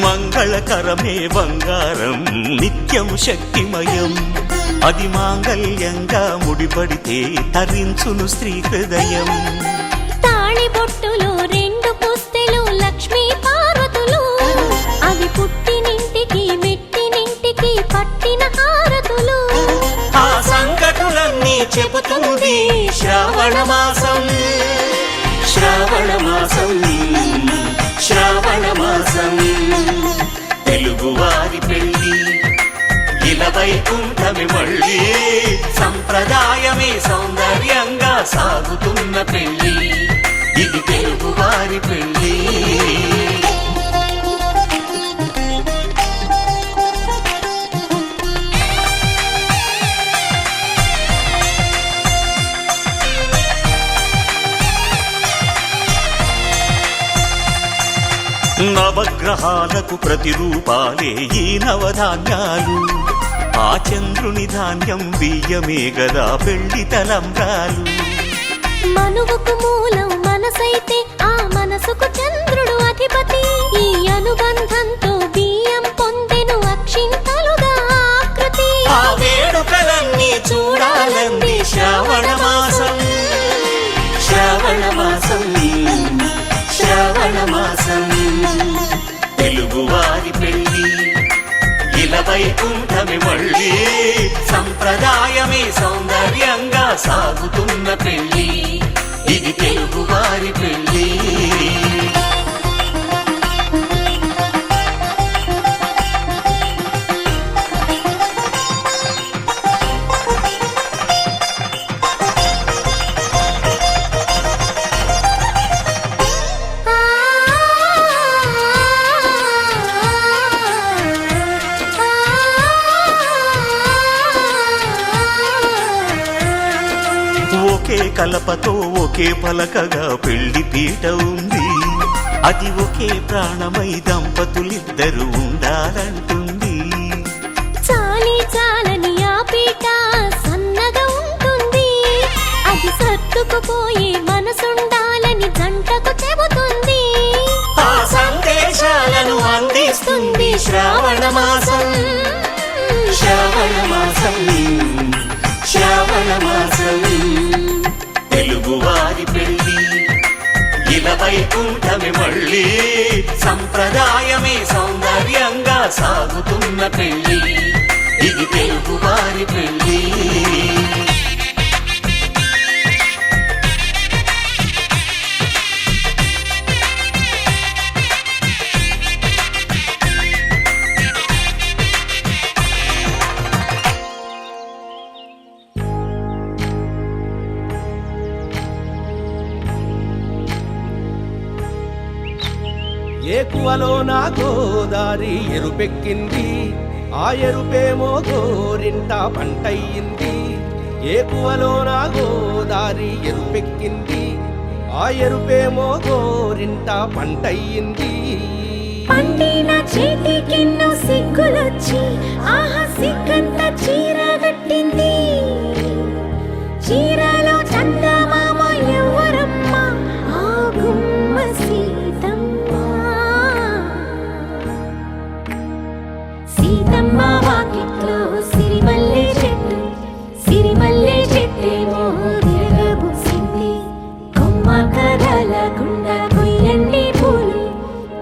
Speaker 1: మంగళకరమే బంగారం నిత్యం శక్తిమయం, అది మాంగళ్యంగా ముడిపడితే తరించును స్త్రీ హృదయం.
Speaker 2: తాళి బొట్టులో రెండు పుస్తెలు లక్ష్మీ పార్వతులు, అవి పుట్టినింటికి మెట్టినింటికి పట్టిన హారతులు.
Speaker 1: ఆ సంకటులన్నీ చెబుతుంది శ్రావణ మాసం, శ్రావణ మాసం, శ్రావణ మాసం. తెలుగువారి పెళ్ళి ఇలవై కూటమి మళ్ళీ సంప్రదాయమే సౌందర్యంగా సాగుతున్న పెళ్ళి ఇది తెలుగువారి పెళ్ళి. నవగ్రహాలకు ప్రతిరూపాలే ఈ నవధాన్యాలు, ఆ చంద్రుని ధాన్యం బియ్యమే గదా పెళ్లి తలంబ్రాలు.
Speaker 2: మనువుకు మూలం మనసైతే ఆ మనసుకు చంద్రుడు అధిపతి, ఈ అనుబంధంతో బియ్యం పొందెను అక్షింతలుగా ఆకృతి.
Speaker 1: ఆ వేడుకలన్నీ చూడాలంది శ్రావణ మాసం, శ్రావణ మాసం, శ్రావణ మాసం. తెలుగువారి పెళ్ళి ఇలవై కూటమి మళ్ళీ సంప్రదాయమే సౌందర్యంగా సాగుతున్న పెళ్ళి ఇది తెలుగువారి పెళ్ళి. ఒకే కలపతో ఒకే పలకగా పెళ్లి పీట ఉంది, అది ఒకే ప్రాణమై దంపతులిద్దరు ఉండాలంటుంది.
Speaker 2: చాలి చాలని ఆ పీట సన్నగా ఉంటుంది, అది సర్దుకుపోయే మనసుండాలని జంటకు చెబుతుంది.
Speaker 1: ఆ సందేశాలను అందిస్తుంది శ్రావణ మాసం, శ్రావణ మాసం, శ్రావణ మాసం. తెలుగువారి పెళ్ళి ఇలవై కూటమి మళ్ళీ సంప్రదాయమే సౌందర్యంగా సాగుతున్న పెళ్ళి ఇది తెలుగువారి పెళ్ళి.
Speaker 3: ఏకువలో నా గోదారి ఎరుపెక్కింది, ఆ ఎరుపేమో గోరింట పంటయ్యింది. ఏకువలో నా గోదారి ఎరుపెక్కింది, ఆ ఎరుపేమో గోరింట పంటయ్యింది.
Speaker 2: పండిన చేతికెన్నో సిగ్గులొచ్చి ఆహా సిగ్గంత చీర కట్టింది. చీరలో చందమామ ఎవరమ్మ, ఆ గుమ్మ సీతమ్మ. సీతమ్మ వాకిట్లో సిరిమల్లె చెట్టు, సిరిమల్లె చెట్టేమో విరగబూసింది. కొమ్మ కదలకుండా కొయ్యండి పూలు,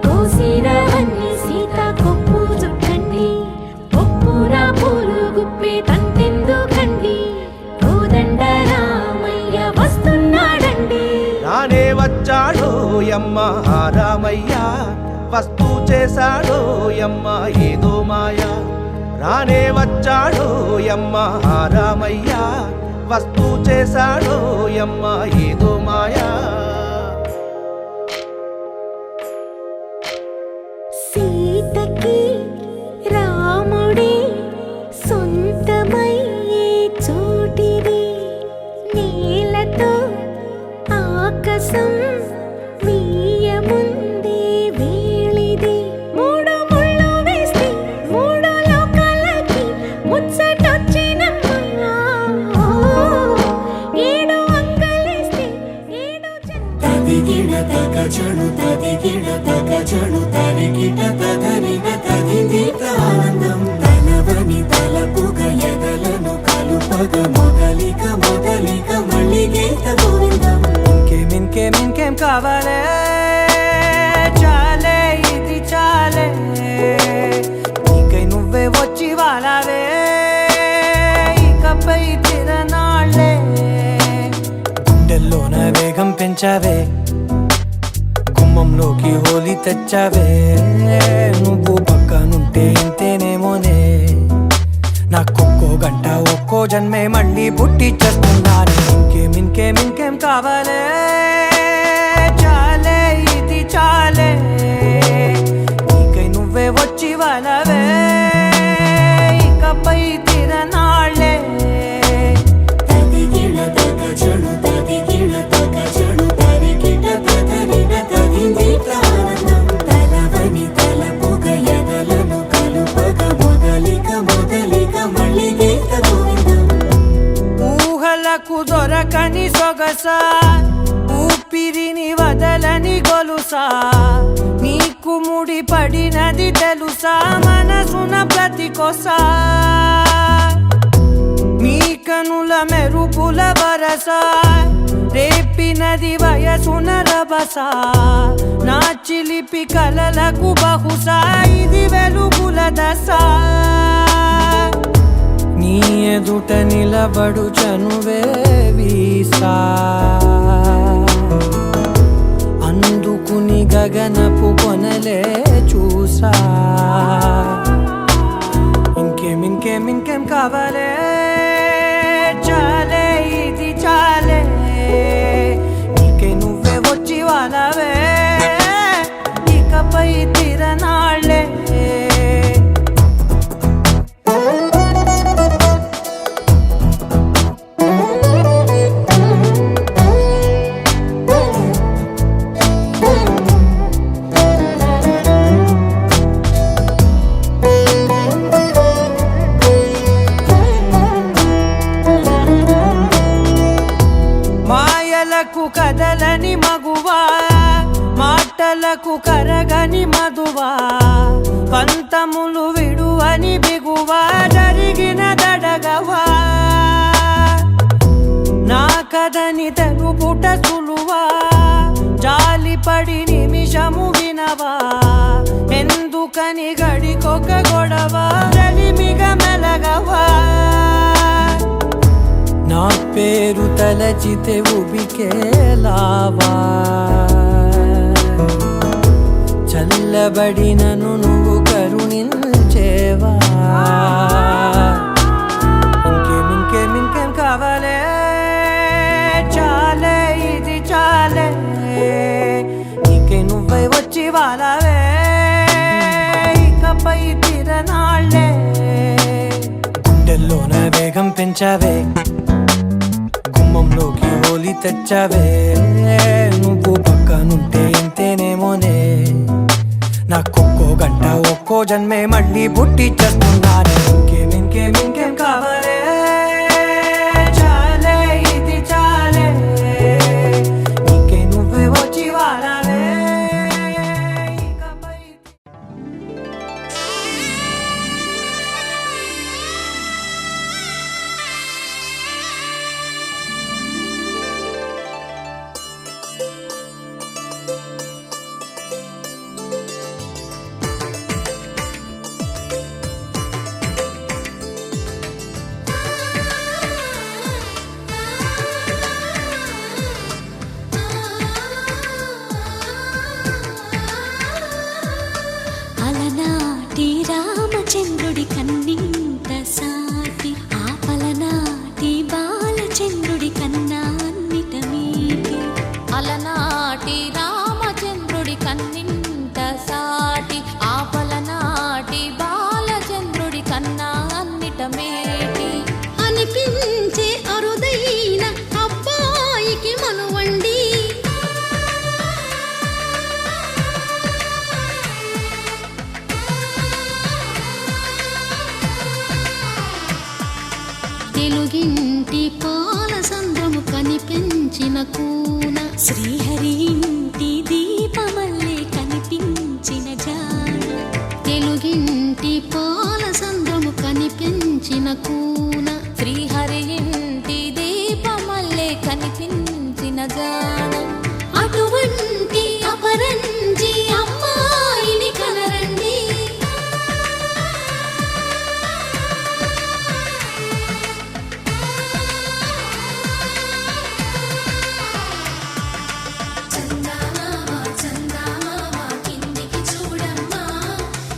Speaker 2: కోసిరవన్నీ సీత కొప్పు చుట్టండి. ఒప్పున పూలు గుప్పే తంతెందుకండి, కోదండ రామయ్య వస్తున్నాడండి.
Speaker 3: రానే వచ్చాడో యమ్మ ఆ రామయ్య, వస్తూ చేశాడో యమ్మ ఏదో మాయా. రానే వచ్చాడో యమ్మ ఆ రామయ్య, వస్తూ చేశాడో యమ్మ ఏదో మాయా.
Speaker 2: సీతకి రాముడే సొంతమయ్యే చోటిది, నేలతో ఆకాశం వీయముందే వేళిది. మూడు ముళ్ళు వేస్తే మూడు లోకాలకి ముచ్చటొచ్చినమ్మా. ఏడు అంగలేస్తే ఏడు
Speaker 8: తదిగిడ తగ చెడు తదిగిడ తగ చెడు తరిగిట తదరిన తదిందిట ఆనందం. తలవని తలపుగ ఎదలను కలుపగ మొదలిక మొదలిక మళ్ళీ గీత గోవిందం.
Speaker 7: ఇంకేం కావాలే, చాలే ఇది చాలే, నీకై నువ్వే వచ్చి వాలావే, ఇకపై తిరనాళ్ళే. గుండెల్లోన వేగం పెంచావే, గుమ్మంలోకి హోలీ తెచ్చావే. నువ్వు పక్కనుంటే ఇంతేనేమోనే, నాకొక్కో గంట ఒక్కో జన్మే మళ్ళీ పుట్టి చేస్తున్నాను. ఇంకేం కావాలే, చాలే ఇది చాలే, నీకై నువ్వే వచ్చి వాళ్ళవే, ఇకపై తిరనాళ్ళే.
Speaker 8: తదిగిడ తగ చెడు తదిగిడ తగ చెడు తరిగిట తదరిన తదిందిట ఆనందం. తలవని తలపుగ ఎదలను కలుపగ మొదలిక మొదలిక మళ్ళీ గీత గోవిందం.
Speaker 7: ఊహలకు దొరకని సొగసా, ఊపిరిని వదలని గొలుసా, నీకు ముడి పడినది తెలుసా మనసున ప్రతి కొసా. నీ కనుల మెరుపుల వరస, రేపినది వయసున రభస, నా చిలిపి కలలకు బహుశా ఇది వెలుగుల దశ. నీ ఎదుట నిలబడు చనువే వీసా, అందుకుని గగనపు కొనలే చూసా. ఇంకేం కావాలే, చాలే ఇది చాలే, నీకై నువ్వే వచ్చి వాళ్ళవే, ఇకపై తిరనాళ్ళే. మాయలకు కదలని మగువా, మాటలకు కరగని మధువా, పంతములు విడువని బిగువా, జరిగిన దడగవా. నా కథని తెలుపుట సులువా, జాలిపడి నిమిషము వినవా, ఎందుకని గడికొక గొడవ, రలిమిగ మెలగవా. నా పేరు తలచితే ఉబికేలావా, చల్లబడినను నువ్వు కరుణించేవా. ఇంకేం కావాలే, చాలే ఇది చాలే, నీకై నువ్వై వచ్చి వాళ్ళవే, పెంచావే గుమ్మంలోకి హోలీ తెచ్చావే నువ్వు పక్కనుంటే ఇంతేనేమోనే నాకొక్కో గంట ఒక్కో జన్మే మళ్ళీ పుట్టి చేస్తున్నానే ఇంకేం కావాలే చాలే ఇది చాలే నీకే నువ్వే వచ్చి వాడాలే ఇకపై
Speaker 8: అలనాటి రామచంద్రుడి కన్నింత సాటి ఆపలనాటి బాలచంద్రుడి కన్నా అన్నిట మీటి అలనాటి రామచంద్రుడి కన్నింత సాటి ఆపలనాటి బాలచంద్రుడి కన్నా అన్నిట మేటి అనిపించే అరుదైన అబ్బాయికి మనువండి తెలుగింటి పాల సంద్రము కనిపించిన కూన శ్రీహరి ఇంటి దీపమల్లే కనిపించిన జాడ తెలుగింటి పాల సంద్రము కనిపించిన కూన శ్రీహరి ఇంటి దీపమల్లే కనిపించిన జాడ అటువంటి అపరంజి అమ్మాయిని కనరండి కిందికి చూడమ్మా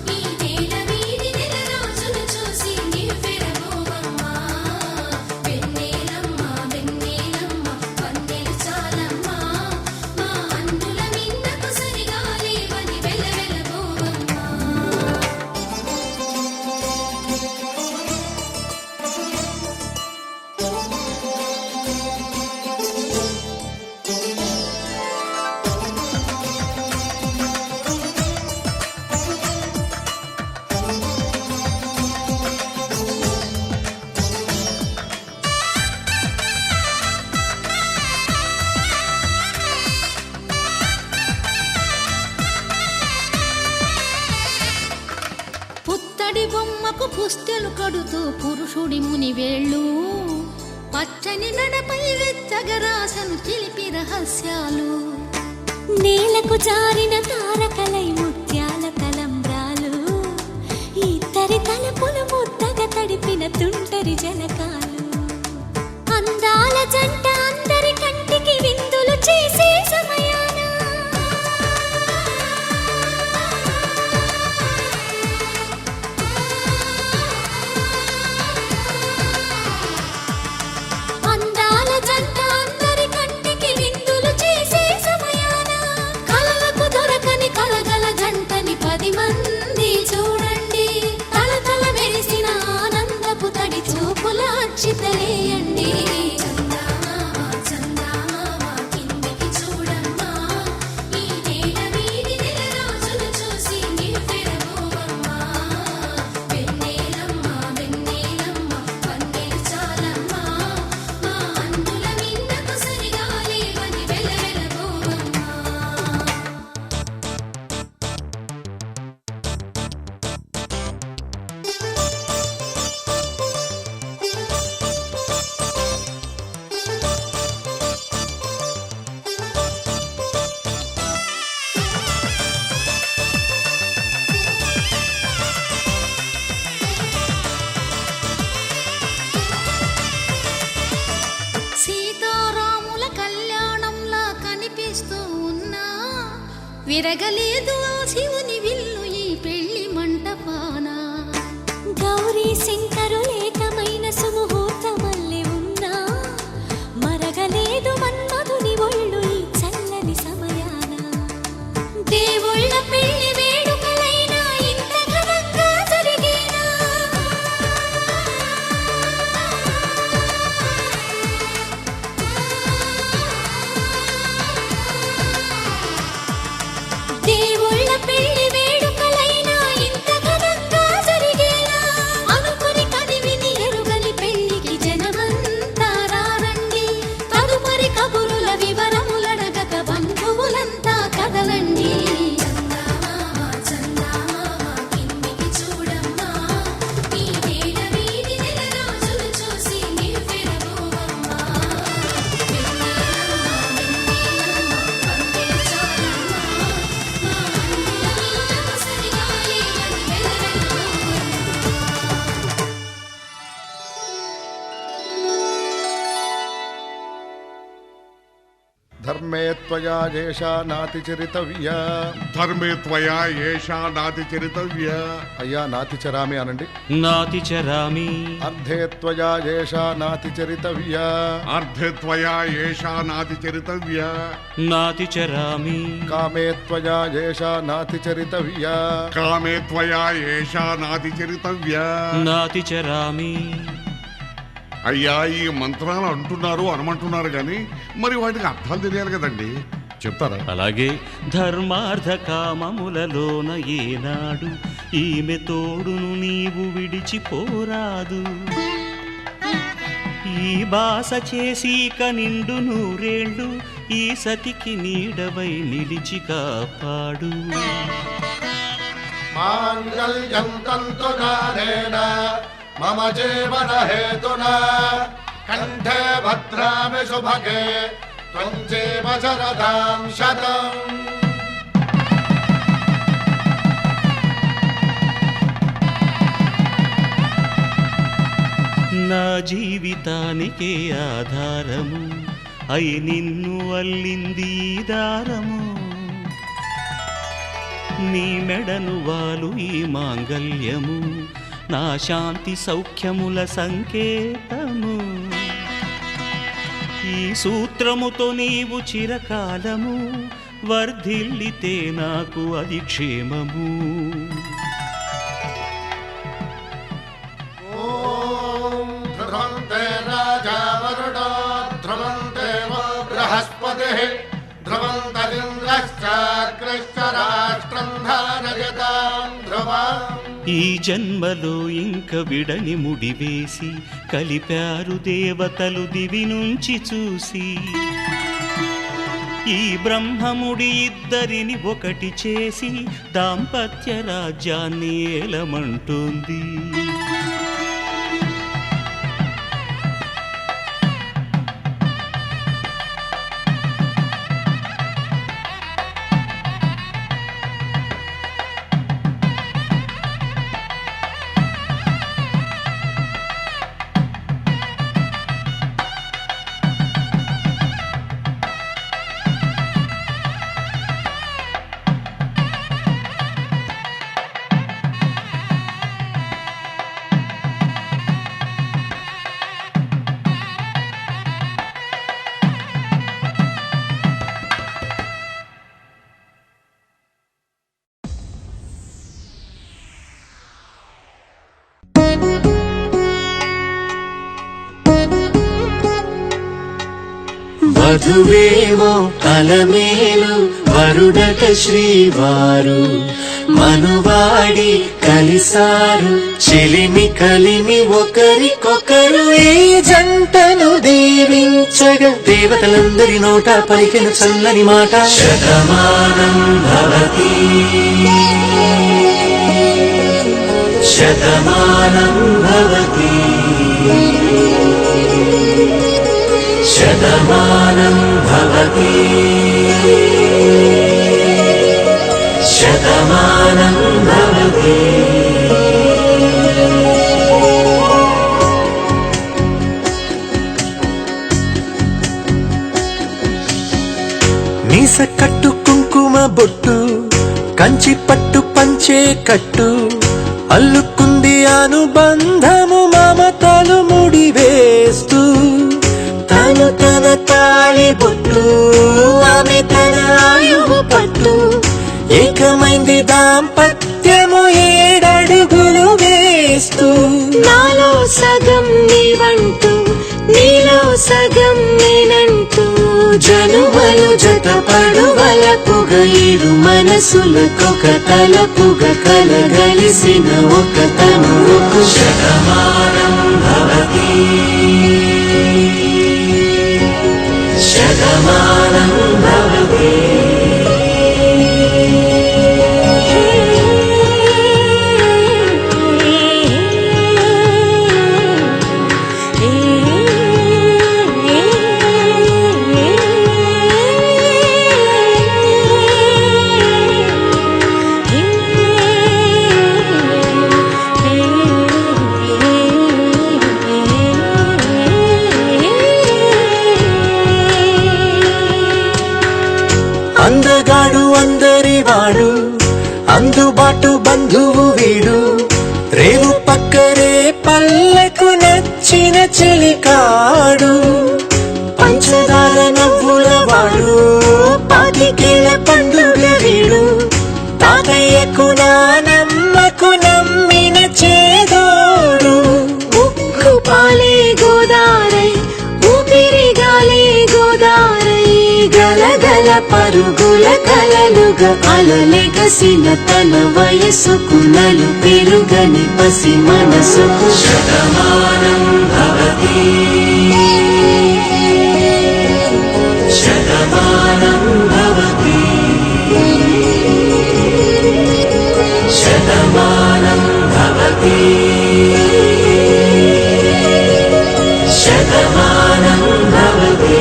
Speaker 8: ఈ నేల వీడి నెల రోజులు చూసి నివ్వెరబోవమ్మా వెన్నెలమ్మ వన్నెలు చాలమ్మా మా అన్నుల మిన్నకు సరిగా లేవని వెలవెలబోవమ్మా పుత్తడి బొమ్మకు పుస్తెలు కడుతూ పురుషుడి ముని వేళ్ళు పచ్చని నడపై వెచ్చగరాసను చిలిపి రహస్యాలు నేలకు జారిన తారకలై ముత్యాల తలంబ్రాలు ఇద్దరి తలపులు ముద్దగా తడిపిన తుంటరి జలకాలు అందాల జంట అందరి కంటికి విందులు చేసే సమయాన అందాల జంట అందరి కంటికి విందులు చేసే సమయాన కలలకు దొరకని కలగల జంటని 10 మంది చూడండి తలతల మెరిసిన ఆనందపు తడి చూపుల అక్షితలేయండి కిందికి చూడమ్మా ఈ నేల వీడి నెల రోజులు చూసి నివ్వెరబోవమ్మా వెన్నెలమ్మ వన్నెలు చాలమ్మా మా అన్నుల మిన్నకు సరిగా లేవని వెలవెలబోవమ్మా సీతారాముల కళ్యాణంలా కనిపిస్తూ ఉన్నా విరగలేదు ఆ శివుని విల్లు ఈ పెళ్లి మంటపాన గౌరీ శంకరులేకమైన సుముహూర్తమల్లె ఉన్నా మరగలేదు మన్మధుని ఒళ్ళు ఈ చల్లని సమయాన దేవుళ్ళ పెళ్లి వేడుకలైనా ఇంత ఘనంగా జరిగేనా
Speaker 9: ధర్మే త్వయా ఏషా నాతిచరితవ్య.
Speaker 10: ధర్మే త్వయా ఏషా నాతిచరితవ్య.
Speaker 9: అయ్యా నాతిచరామి అనండి.
Speaker 1: నాతిచరామి.
Speaker 9: అర్ధే త్వయా ఏషా నాతిచరితవ్య.
Speaker 10: అర్ధే త్వయా ఏషా నాతిచరితవ్య.
Speaker 1: నాతిచరామి.
Speaker 9: కామే త్వయా ఏషా నాతిచరితవ్య.
Speaker 10: కామే త్వయా ఏషా నాతిచరితవ్య.
Speaker 1: నాతిచరామి.
Speaker 10: అయ్యా ఈ మంత్రాలు అంటున్నారు అనమంటున్నారు కానీ మరి వాటికి అర్థాలు తెలియాలి కదండి, చెప్తారా?
Speaker 1: అలాగే ధర్మార్థ కామములలోన ఏనాడు ఈమె తోడును నీవు విడిచిపోరాదు. ఈ బాస చేసి నిండు నూరేళ్ళు ఈ సతికి నీడవై నిలిచి కాపాడు.
Speaker 9: మాంగళ్యం తంతునానేన మమ జీవన హేతునా కంఠే భద్రామి శుభగే త్వం జీవ శరదాం శతం.
Speaker 1: నా జీవితానికే ఆధారము అయి నిన్ను అల్లింది దారము. నీ మెడను వాలు ఈ మాంగల్యము నా శాంతి సౌఖ్యముల సంకేతము. ఈ సూత్రముతో నీవు చిరకాలము వర్ధిల్లితే నాకు అది క్షేమము.
Speaker 9: ఓం ధ్రువంతే రాజా వరుణో ధ్రువంతే బృహస్పతిః ధ్రువంతరింద్రశ్చాగ్రశ్చ రాష్ట్రం ధారయతాం ధ్రువం.
Speaker 1: ఈ జన్మలో ఇంక విడని ముడివేసి కలిపారు దేవతలు దివి నుంచి చూసి. ఈ బ్రహ్మముడి ఇద్దరిని ఒకటి చేసి దాంపత్య రాజ్యాన్ని ఏలమంటుంది.
Speaker 7: వధువేమో అలమేలు వరుడట శ్రీవారు మనువాడి కలిసారు చెలిమి కలిమి ఒకరికొకరు. ఈ జంటను దీవించగా దేవతలందరి నోట పలికిన చల్లని మాట శతమానం భవతి శతమానం భవతి శతమానం భవతి శతమానం భవతి. మీస కట్టు కుంకుమ బొట్టు కంచి పట్టు పంచే కట్టు అల్లుకుంది అనుబంధము మమతలు ముడివేస్తూ. తను తన తాళి బొట్టు ఆమె తన ఆయువు పట్టు ఏకమైంది దాంపత్యము 7 అడుగులు వేస్తూ.
Speaker 2: నాలో సగం నీవంటూ నీలో సగం నేనంటూ
Speaker 7: జనుమలు జతపడు వలపుగ ఇరు మనసులకొక తలపుగ కలగలిసిన ఒక తనువుకు శతమానం భవతి శతమానం భవతి. అందగాడు అందరి వాడు అందుబాటు బంధువు వీడు రేవు పక్కరే పల్లెకు నచ్చిన చెలికాడు పంచదార నవ్వుల వాడు పాతికేళ్ల పండుగ వీడు తాతయ్యకు నానమ్మకు నమ్మిన చేదోడు ఉక్కు పాలే గోదారై ఊపిరిగాలే గోదారై గలగల పరుగుల కలలుగా అలలెగసిన తన వయసుకు నలు పెరుగని పసి మనసుకు శతమానం భవతి శతమానం భవతి శతమానం భవతి శతమానం భవతి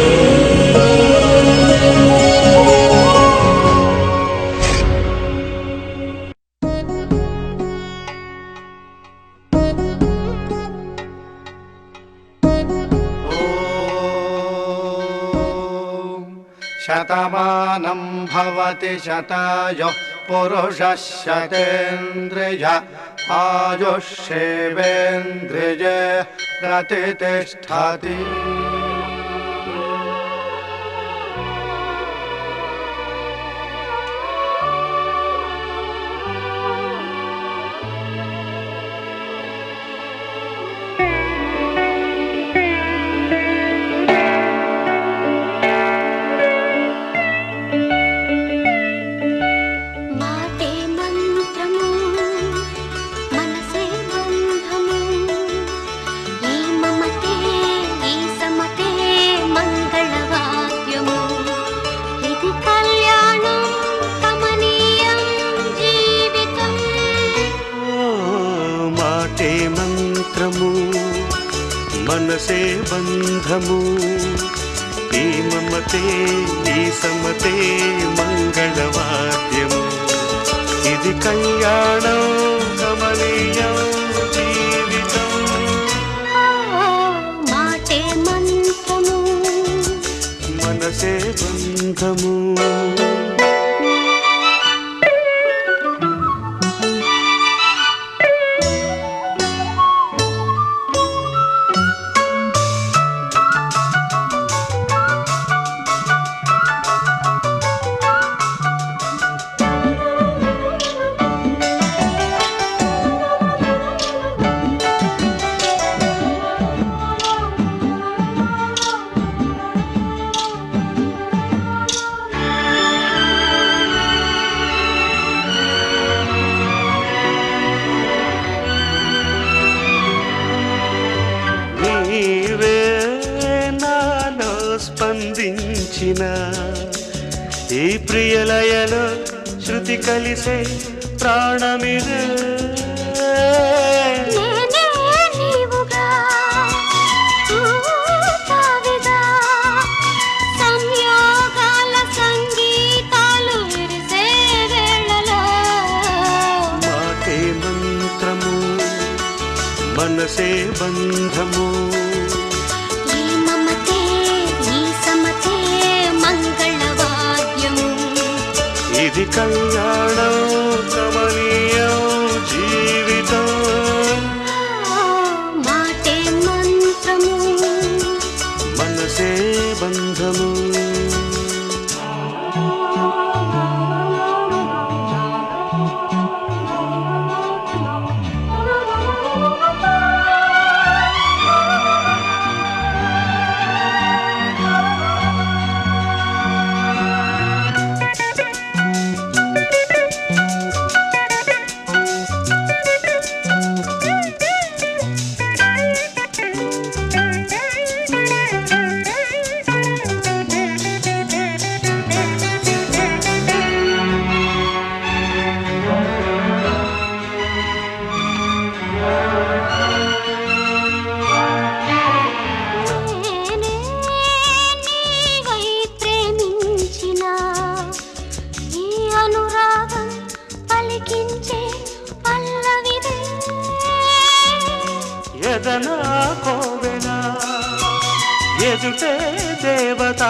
Speaker 9: శతమానం భవతి శతాయో పురుషः శతేంద్రియ ఆయుష్యేవేంద్రియే ప్రతిష్టతి
Speaker 8: మాటే మంత్రము మనసే బంధము ఈ మమతే ఈ సమతే మంగళవాద్యము ఇది కళ్యాణం కమనీయం జీవితం
Speaker 1: మాటే మంత్రము మనసే బంధము ఈ మమతే ఈ సమతే మంగళవాద్యము ఇది కళ్యాణం కమనీయం జీవితం
Speaker 8: మాటే మంత్రము
Speaker 1: మనసే బంధము నీవే నాలో స్పందించిన ఈ ప్రియలయలో శృతి కలిసే ప్రాణమిదే
Speaker 8: నేనే నీవుగా తావిగా సంయోగాల సంగీతాలు విరిసే వేళలో
Speaker 1: మాటే మంత్రము మనసే బంధము
Speaker 8: ఈ మమతే ఈ సమతే మంగళవాద్యము
Speaker 1: ఇది కళ్యాణం కమనీయం జీవితం
Speaker 8: మాటే మంత్రము
Speaker 1: మనసే బంధము ఎదనా కోవెనా ఎదుటే దేవత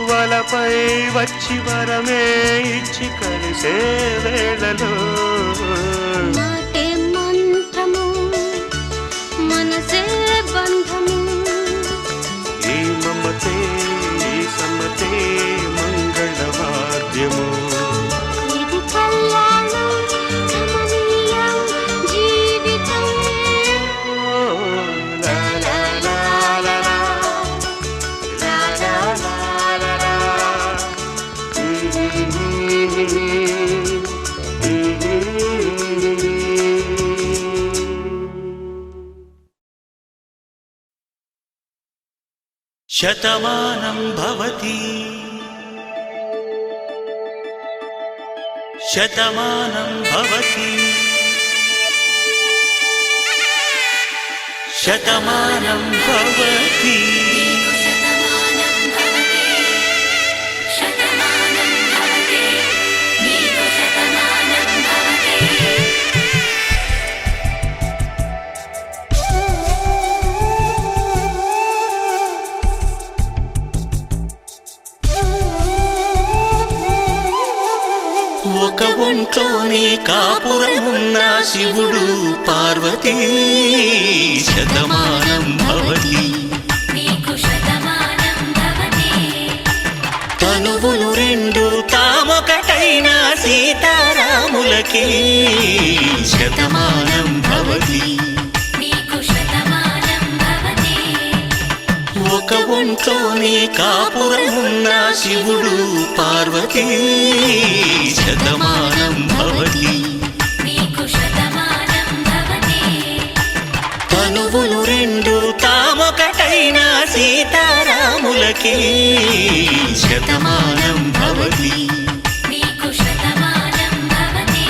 Speaker 1: వల మనపై వచ్చి వరమే ఇచ్చి కలిసే వేళలో
Speaker 2: మాటే మంత్రము మనసే బంధము
Speaker 1: ఈ మమతే ఈ సమ్మతే మంగళవాద్యము
Speaker 2: ఇది కళ్యాణం రమణీయం జీవితం
Speaker 1: లా లా లా లా లా. లా లా లా లా లా. శతమానం భవతి శతమానం భవతి శతమానం భవతి
Speaker 8: శతమానం భవతి శతమానం భవతి నీకు శతమానం భవతి
Speaker 1: ఒక ఒంట్లోనే కాపురమున్న శివుడు పార్వతీ శతమానం భవతి
Speaker 8: నీకు శతమానం భవతి
Speaker 1: తనువులు రెండు తామొకటైన సీతారాములకి శతమానం భవతి
Speaker 8: నీకు శతమానం భవతి
Speaker 1: ఒక ఒంట్లోనే కాపురమున్న శివుడు పార్వతీ శతమానం భవతి
Speaker 8: నీకు శతమానం భవతి
Speaker 1: తనువులు రెండు తామొకటైన సీతారాములకి శతమానం భవతి
Speaker 8: నీకు శతమానం భవతి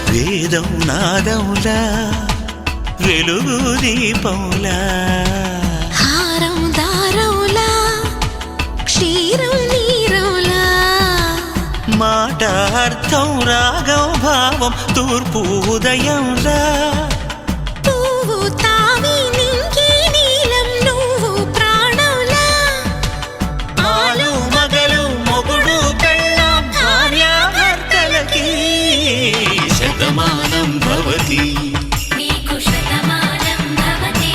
Speaker 1: వేదం నాదములా వెలుగు దీపంలా
Speaker 2: హారం దారవులా క్షీరం నీరవులా
Speaker 1: మాట అర్థం రాగం భావం తూర్పు ఉదయంలా
Speaker 2: పువ్వు తావి నింగి నీలం నువ్వు ప్రాణంలా
Speaker 1: ఆలు మగలు మొగుడు కళ్ళ భార్యాభర్తలకి శతమానం భవతి
Speaker 8: నీకు శతమానం భవతి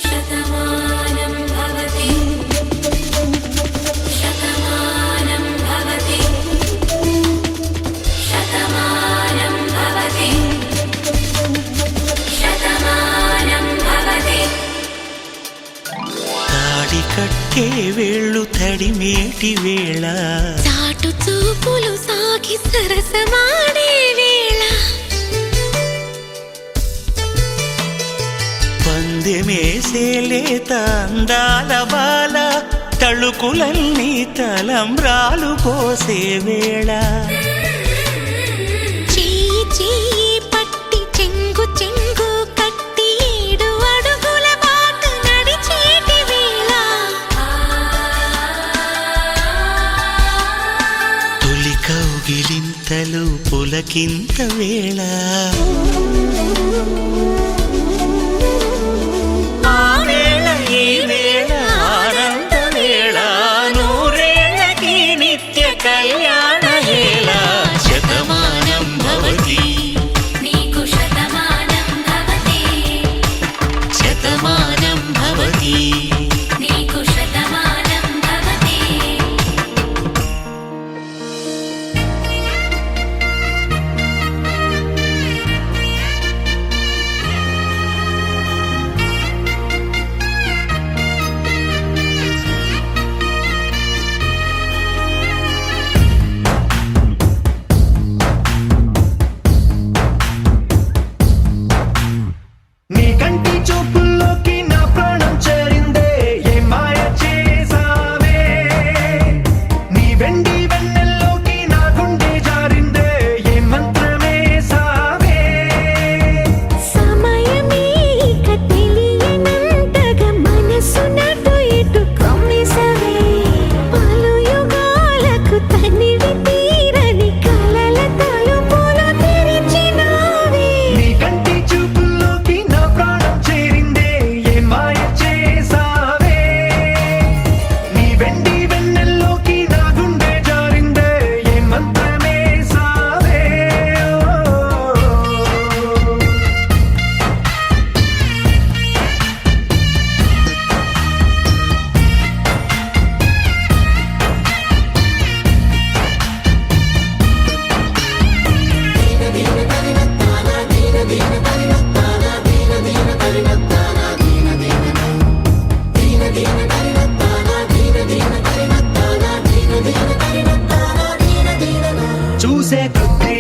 Speaker 8: శతమానం భవతి శతమానం భవతి శతమానం భవతి శతమానం భవతి
Speaker 1: తాడి కట్టే వేళ్ళు తడిమేటి వేళ
Speaker 2: చాటు చూపులు సాగి సరసమాడే వేళ
Speaker 1: పందెమేసే లేత అందాల బాల తళుకులన్నీ తలంబ్రాలు పోసే వేళ
Speaker 2: చెయ్యి చెయ్యి పట్టి చెంగు చెంగు కట్టి 7 అడుగుల బాట నడిచేటి వేళ
Speaker 1: తొలి కౌగిలింతలు పులకింత వేళ ఆ వేళ ఈ వేళ ఆనంద వేళ నూరేళ్ళకి నిత్య కళ్యాణ వేళ శతమానం భవతి
Speaker 3: చూసే కొద్దీ